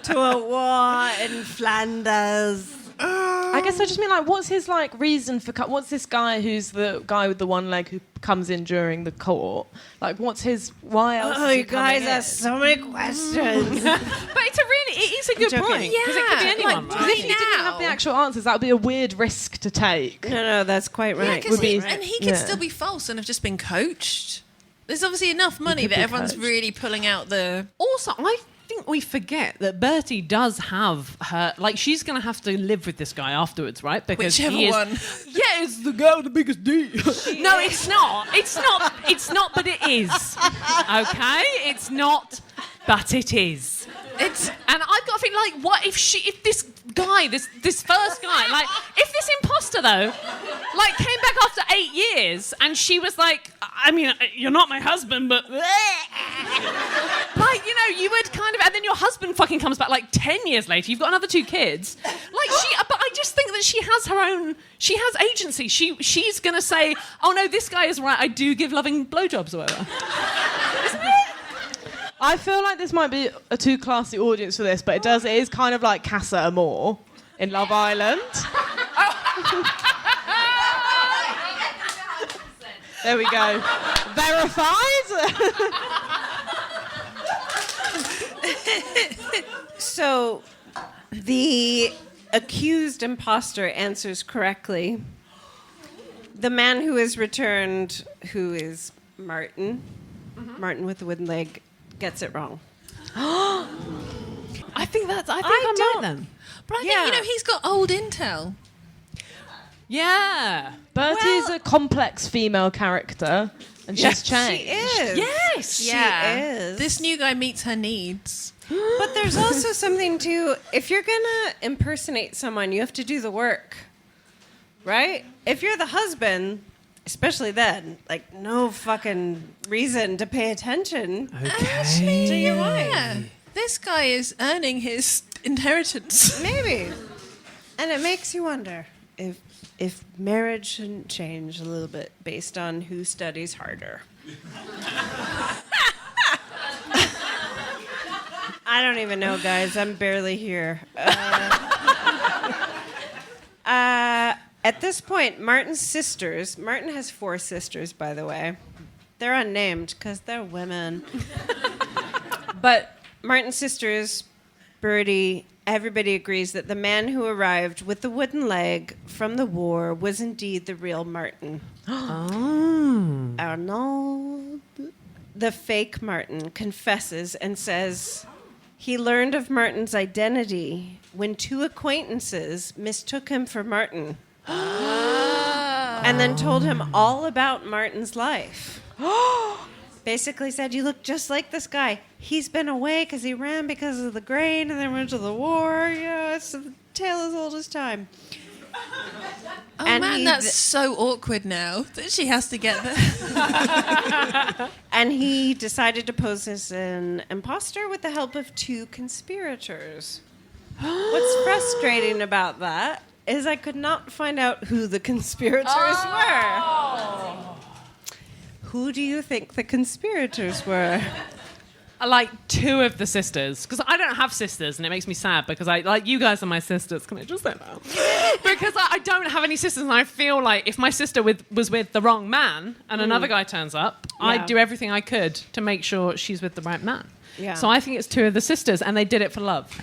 to a war in Flanders? I guess I just mean like, what's his like reason for? What's this guy who's the guy with the one leg who comes in during the court? Like, what's his? Why else? Oh, is he you guys coming in? ask so many questions. But it is a good joking. point. Because it could be anyone, like, right? If he didn't have the actual answers, that would be a weird risk to take. No, that's quite Yeah, right. 'cause Would be- and he could yeah. still be false and have just been coached. There's obviously enough money could that be everyone's coached. really pulling out the. Also, I think we forget that Bertie does have her. Like, she's going to have to live with this guy afterwards, right? Because Whichever he is, one. Yeah, it's the girl with the biggest D. No, it's not. It's not. It's not. But it is. Okay, it's not. But it is. It's And I've got to think, like, what if this guy, this first guy, like, if this imposter though, like, came back after 8 years and she was like, I mean, you're not my husband, but like, you know, you would kind of, and then your husband fucking comes back like 10 years later. You've got another 2 kids. Like, but I just think that she has her own. She has agency. She's gonna say, oh no, this guy is right. I do give loving blowjobs or whatever. I feel like this might be a too classy audience for this, but it is kind of like Casa Amor in Love Island. There we go. Verified. So, the accused imposter answers correctly. The man who is returned, who is Martin, Martin with the wooden leg, gets it wrong. I think I'm don't- right then. But I think, Yeah. you know, he's got old intel. Yeah. Bertie's a complex female character, and she's changed. She is. Yes. She is. This new guy meets her needs. But there's also something to, if you're gonna impersonate someone, you have to do the work, right? If you're the husband, especially then, like, no fucking reason to pay attention Actually, to your yeah. wife. This guy is earning his inheritance. Maybe. And it makes you wonder if marriage shouldn't change a little bit based on who studies harder. I don't even know, guys. I'm barely here. At this point, Martin's sisters, Martin has 4 sisters, by the way. They're unnamed because they're women. But Martin's sisters, Bertie, everybody agrees that the man who arrived with the wooden leg from the war was indeed the real Martin. Arnold. The fake Martin confesses and says he learned of Martin's identity when 2 acquaintances mistook him for Martin. And then told him all about Martin's life. Basically said, you look just like this guy. He's been away because he ran because of the grain and then went to the war. You know, it's a tale as old as time. Oh And man, he- that's so awkward now that she has to get there. And he decided to pose as an imposter with the help of 2 conspirators. What's frustrating about that is I could not find out who the conspirators were. Who do you think the conspirators were? like two of the sisters, because I don't have sisters, and it makes me sad because I like you guys are my sisters. Can I just say that? Because I don't have any sisters, and I feel like if my sister was with the wrong man and another guy turns up, I'd do everything I could to make sure she's with the right man. Yeah. So I think it's two of the sisters, and they did it for love.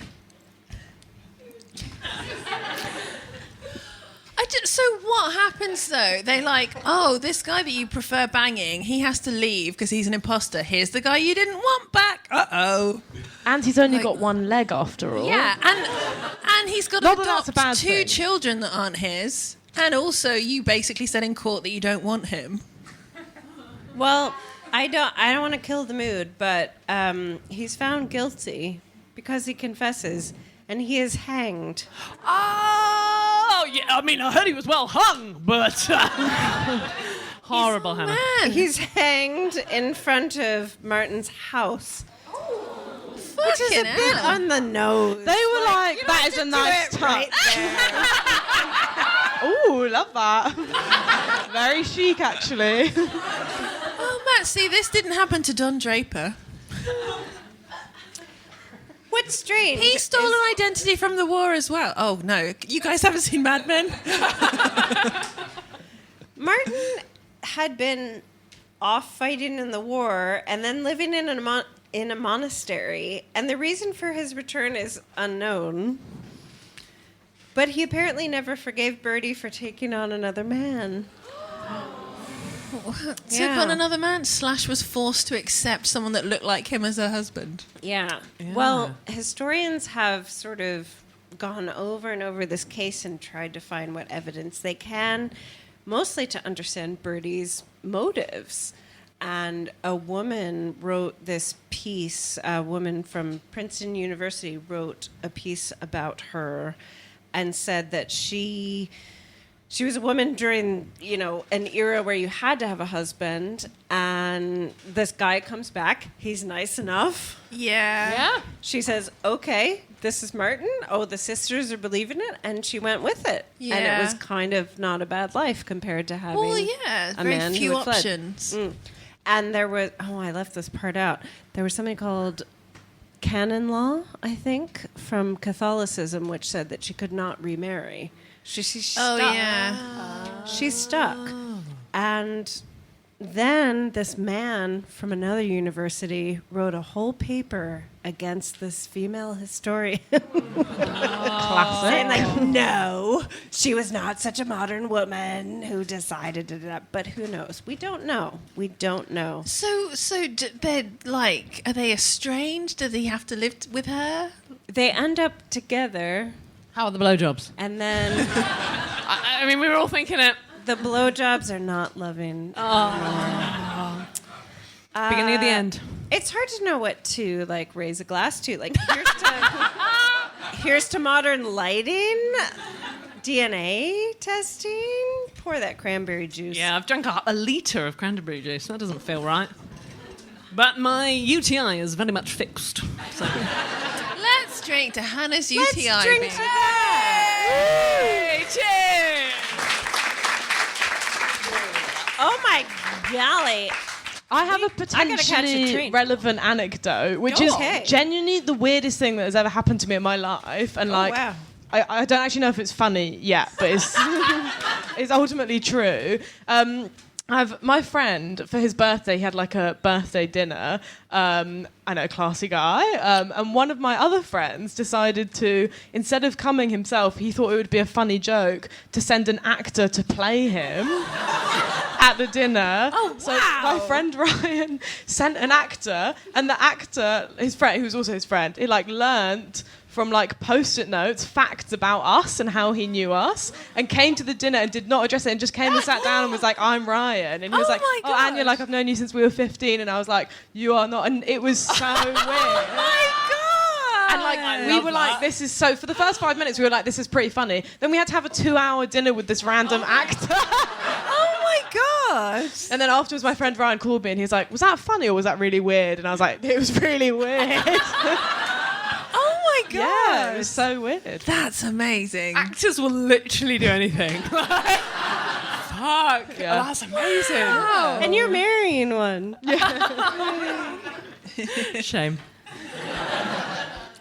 So what happens though? They like, oh, this guy that you prefer banging, he has to leave because he's an imposter. Here's the guy you didn't want back. Uh-oh. And he's only got one leg after all. Yeah, and he's got Not to that that's a bad adopt two thing. children that aren't his. And also, you basically said in court that you don't want him. Well, I don't want to kill the mood, but he's found guilty because he confesses, and he is hanged. Oh, yeah. I mean, I heard he was well hung, but horrible, Hannah. Man, He's hanged in front of Martin's house, which is a bit on the nose. They were like, that is a nice touch. Right there. Ooh, love that. Very chic, actually. Oh, Matt, see, this didn't happen to Don Draper. What's strange? He stole an identity from the war as well. Oh, no. You guys haven't seen Mad Men? Martin had been off fighting in the war and then living in a monastery, and the reason for his return is unknown. But he apparently never forgave Bertie for taking on another man. Took on another man. / was forced to accept someone that looked like him as her husband. Yeah. Well, historians have sort of gone over and over this case and tried to find what evidence they can, mostly to understand Bertie's motives. And a woman wrote this piece, a woman from Princeton University wrote a piece about her and said that she was a woman during, an era where you had to have a husband, and this guy comes back. He's nice enough. Yeah. She says, okay, this is Martin. Oh, the sisters are believing it, and she went with it. Yeah. And it was kind of not a bad life compared to having a very man few who had fled. options. And there was, I left this part out. There was something called canon law, I think, from Catholicism, which said that she could not remarry. She's stuck. Yeah. She's stuck. And then this man from another university wrote a whole paper against this female historian. Classic. Saying like, no, she was not such a modern woman who decided it. But who knows? We don't know. We don't know. So they're like, are they estranged? Do they have to live with her? They end up together, How are the blowjobs? and then I mean, we were all thinking it. the blowjobs are not loving. Beginning of the end. It's hard to know what to raise a glass to. Here's to modern lighting, DNA testing. Pour that cranberry juice. Yeah, I've drunk a litre of cranberry juice. That doesn't feel right. But my UTI is very much fixed. So. Let's drink to Hannah's UTI. Let's drink baby. to that. Hey, cheers! Oh my golly! I have a I gotta catch a potentially train. relevant anecdote, which Okay. is genuinely the weirdest thing that has ever happened to me in my life. And wow. I don't actually know if it's funny yet, but it's it's ultimately true. I have my friend, for his birthday, he had a birthday dinner. I know, classy guy. And one of my other friends decided to, instead of coming himself, he thought it would be a funny joke to send an actor to play him at the dinner. Oh, wow. So my friend Ryan sent an actor, and the actor, his friend, who was also his friend, he learnt from post-it notes facts about us and how he knew us, and came to the dinner and did not address it and just came and sat down and was like, I'm Ryan. And he was Oh like, my oh, Anya, I've known you since we were 15. And I was like, you are not. And it was so weird. My God! And we were like, this is so, for the first 5 minutes we were like, this is pretty funny. Then we had to have a 2-hour dinner with this random actor. Oh my God! And then afterwards my friend Ryan called me and he was like, was that funny or was that really weird? And I was like, it was really weird. Oh my God! Yeah, it was so weird. That's amazing. Actors will literally do anything. Fuck. Yeah. Oh, that's amazing. And you're marrying one. Shame.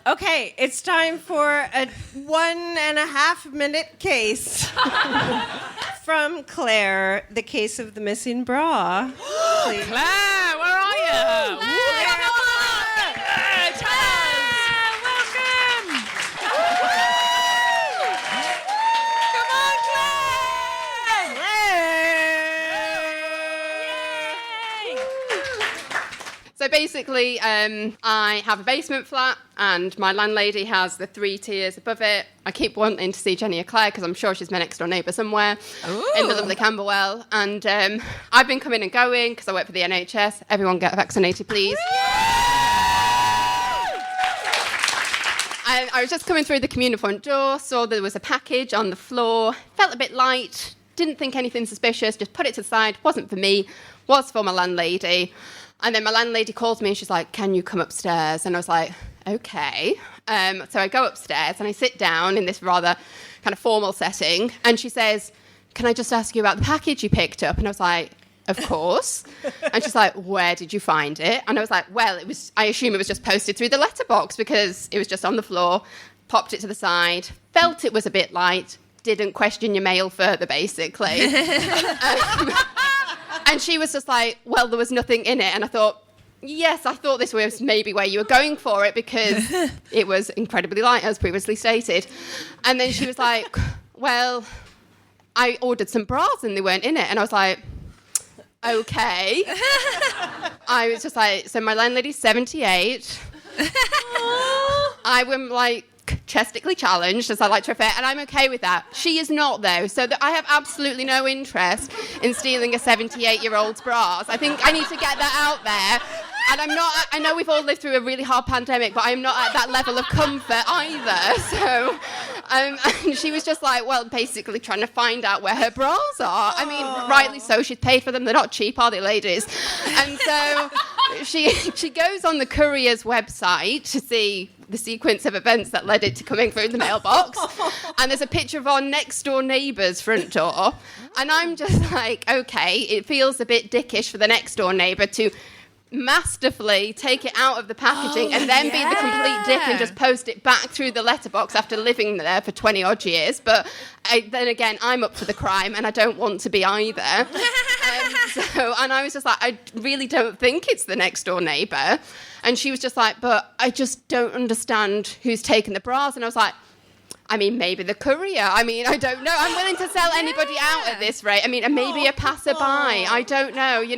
Okay, it's time for a 1.5 minute case from Claire, the case of the missing bra. Please. Claire, where are you? So basically, I have a basement flat, and my landlady has the 3 tiers above it. I keep wanting to see Jenny or Claire because I'm sure she's my next door neighbour somewhere in the lovely Camberwell. And I've been coming and going because I work for the NHS. Everyone get vaccinated, please. I was just coming through the communal front door, saw there was a package on the floor, felt a bit light, didn't think anything suspicious, just put it to the side. Wasn't for me, was for my landlady. And then my landlady calls me and she's like, can you come upstairs? And I was like, okay. So I go upstairs and I sit down in this rather kind of formal setting. And she says, can I just ask you about the package you picked up? And I was like, of course. And she's like, where did you find it? And I was like, well, I assume it was just posted through the letterbox because it was just on the floor. Popped it to the side, felt it was a bit light, didn't question your mail further, basically. And she was just like, well, there was nothing in it. And I thought, yes, I thought this was maybe where you were going for it because it was incredibly light, as previously stated. And then she was like, well, I ordered some bras and they weren't in it. And I was like, okay. I was just like, so my landlady's 78. I am like chestically challenged, as I like to refer, and I'm okay with that. She is not, though, so that I have absolutely no interest in stealing a 78-year-old's bras. I think I need to get that out there. And I'm not, I know we've all lived through a really hard pandemic, but I'm not at that level of comfort either. So, and she was just like, well, basically trying to find out where her bras are. I mean, rightly so, she's paid for them. They're not cheap, are they, ladies? And so she goes on the courier's website to see the sequence of events that led it to coming through the mailbox. And there's a picture of our next door neighbour's front door. And I'm just like, okay, it feels a bit dickish for the next door neighbour to masterfully take it out of the packaging and then be the complete dick and just post it back through the letterbox after living there for 20 odd years. But then again, I'm up for the crime and I don't want to be either. And I was just like, I really don't think it's the next door neighbour. And she was just like, but I just don't understand who's taken the bras. And I was like, I mean, maybe the courier. I mean, I don't know. I'm willing to sell anybody out at this rate. I mean, and maybe a passerby. I don't know, you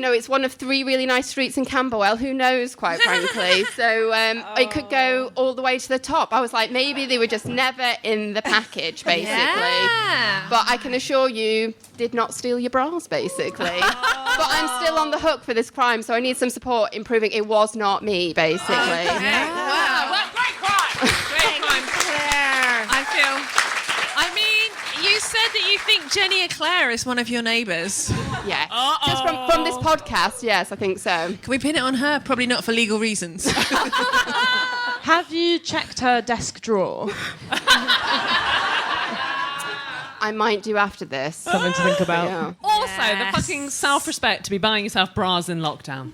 know, it's one of 3 really nice streets in Camberwell. Who knows, quite frankly. So it could go all the way to the top. I was like, maybe they were just never in the package, basically. Yeah. But I can assure you, did not steal your bras, basically. But I'm still on the hook for this crime, so I need some support in proving it was not me, basically. Wow. Well, great crime. Great crime. I mean, you said that you think Jenny or Claire is one of your neighbours. Yes. Just from this podcast, yes, I think so. Can we pin it on her? Probably not for legal reasons. Have you checked her desk drawer? I might do after this. Something to think about. Yeah. Also, the fucking self-respect to be buying yourself bras in lockdown.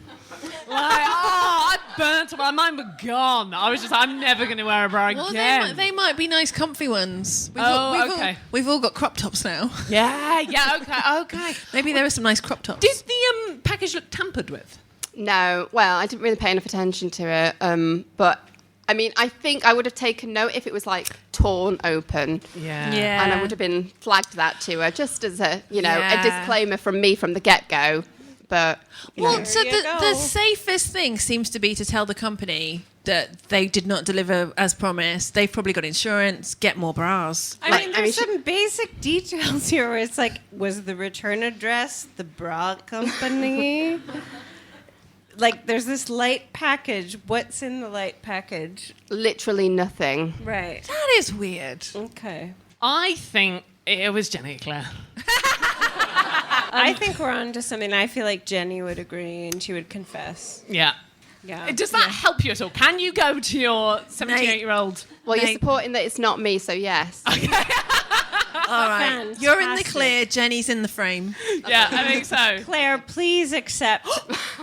Like, I burnt, my mind was gone. I was just, I'm never going to wear a bra Well, again. they might be nice, comfy ones. We've all got crop tops now. Yeah, okay. Maybe there are some nice crop tops. Did the package look tampered with? No, well, I didn't really pay enough attention to it. But, I mean, I think I would have taken note if it was, like, torn open. Yeah. And I would have been flagged that to her, just as a, a disclaimer from me from the get-go. But, Well, so the safest thing seems to be to tell the company that they did not deliver as promised. They've probably got insurance. Get more bras. I mean, there's some basic details here where it's like, was the return address the bra company? Like, there's this light package. What's in the light package? literally nothing. Right. That is weird. Okay. I think it was Jenny Claire. I think we're on to something. I feel like Jenny would agree and she would confess. Yeah. Yeah. Does that help you at all? Can you go to your 78-year-old? Well, you're supporting that it's not me, so yes. All right. You're in the clear. Jenny's in the frame. Yeah, I think so. Claire, please accept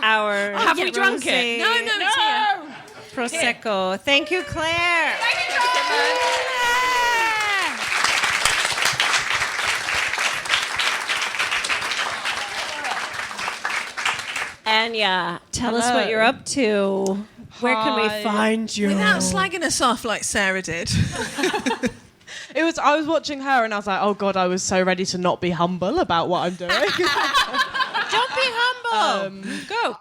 our Have we drunk it? No, it's here. Prosecco. Thank you, Claire. Anya, tell us what you're up to. Where can we Hi. find you? Without slagging us off like Sarah did. I was watching her and I was like, oh God, I was so ready to not be humble about what I'm doing. Don't be humble. Go.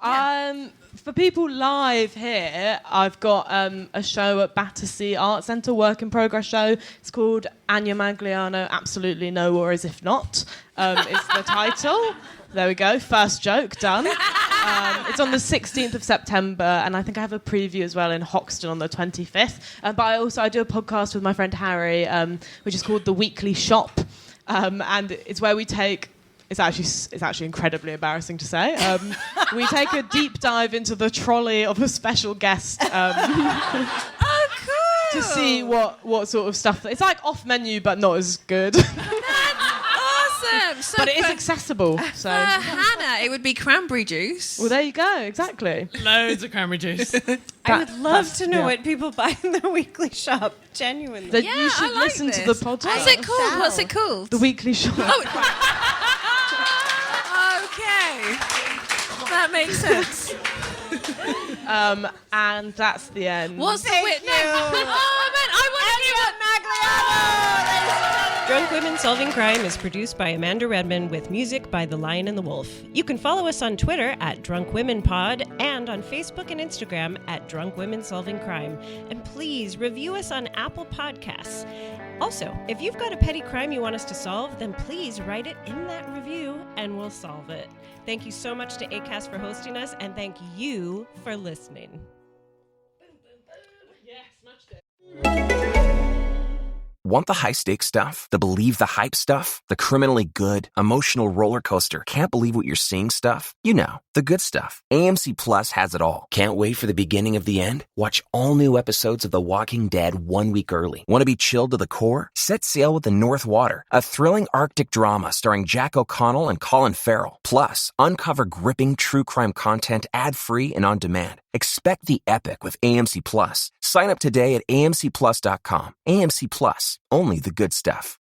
For people live here, I've got a show at Battersea Art Centre, work in progress show. It's called Anya Magliano, Absolutely No Worries If Not. It's the title. There we go. First joke done. It's on the 16th of September, and I think I have a preview as well in Hoxton on the 25th. But I do a podcast with my friend Harry, which is called The Weekly Shop, and it's where we take. It's actually incredibly embarrassing to say. We take a deep dive into the trolley of a special guest. Oh, cool. To see what sort of stuff. It's like off menu, but not as good. Awesome. So But it is accessible. So. Hannah, it would be cranberry juice. Well, there you go. Exactly. Loads of cranberry juice. I would love to know what people buy in the weekly shop. Genuinely. Then you should listen to the podcast. What's it called? The Weekly Shop. Okay. That makes sense. And that's the end. What's the witness? Drunk Women Solving Crime is produced by Amanda Redman with music by The Lion and the Wolf. You can follow us on Twitter at Drunk Women Pod and on Facebook and Instagram at Drunk Women Solving Crime. And please review us on Apple Podcasts. Also, if you've got a petty crime you want us to solve, then please write it in that review and we'll solve it. Thank you so much to ACAST for hosting us, and thank you for listening. Want the high-stakes stuff? The believe the hype stuff? The criminally good, emotional roller coaster, can't believe what you're seeing stuff? You know, the good stuff. AMC Plus has it all. Can't wait for the beginning of the end? Watch all new episodes of The Walking Dead 1 week early. Want to be chilled to the core? Set sail with the North Water, a thrilling Arctic drama starring Jack O'Connell and Colin Farrell. Plus, uncover gripping true crime content ad-free and on demand. Expect the epic with AMC Plus. Sign up today at amcplus.com. AMC Plus, only the good stuff.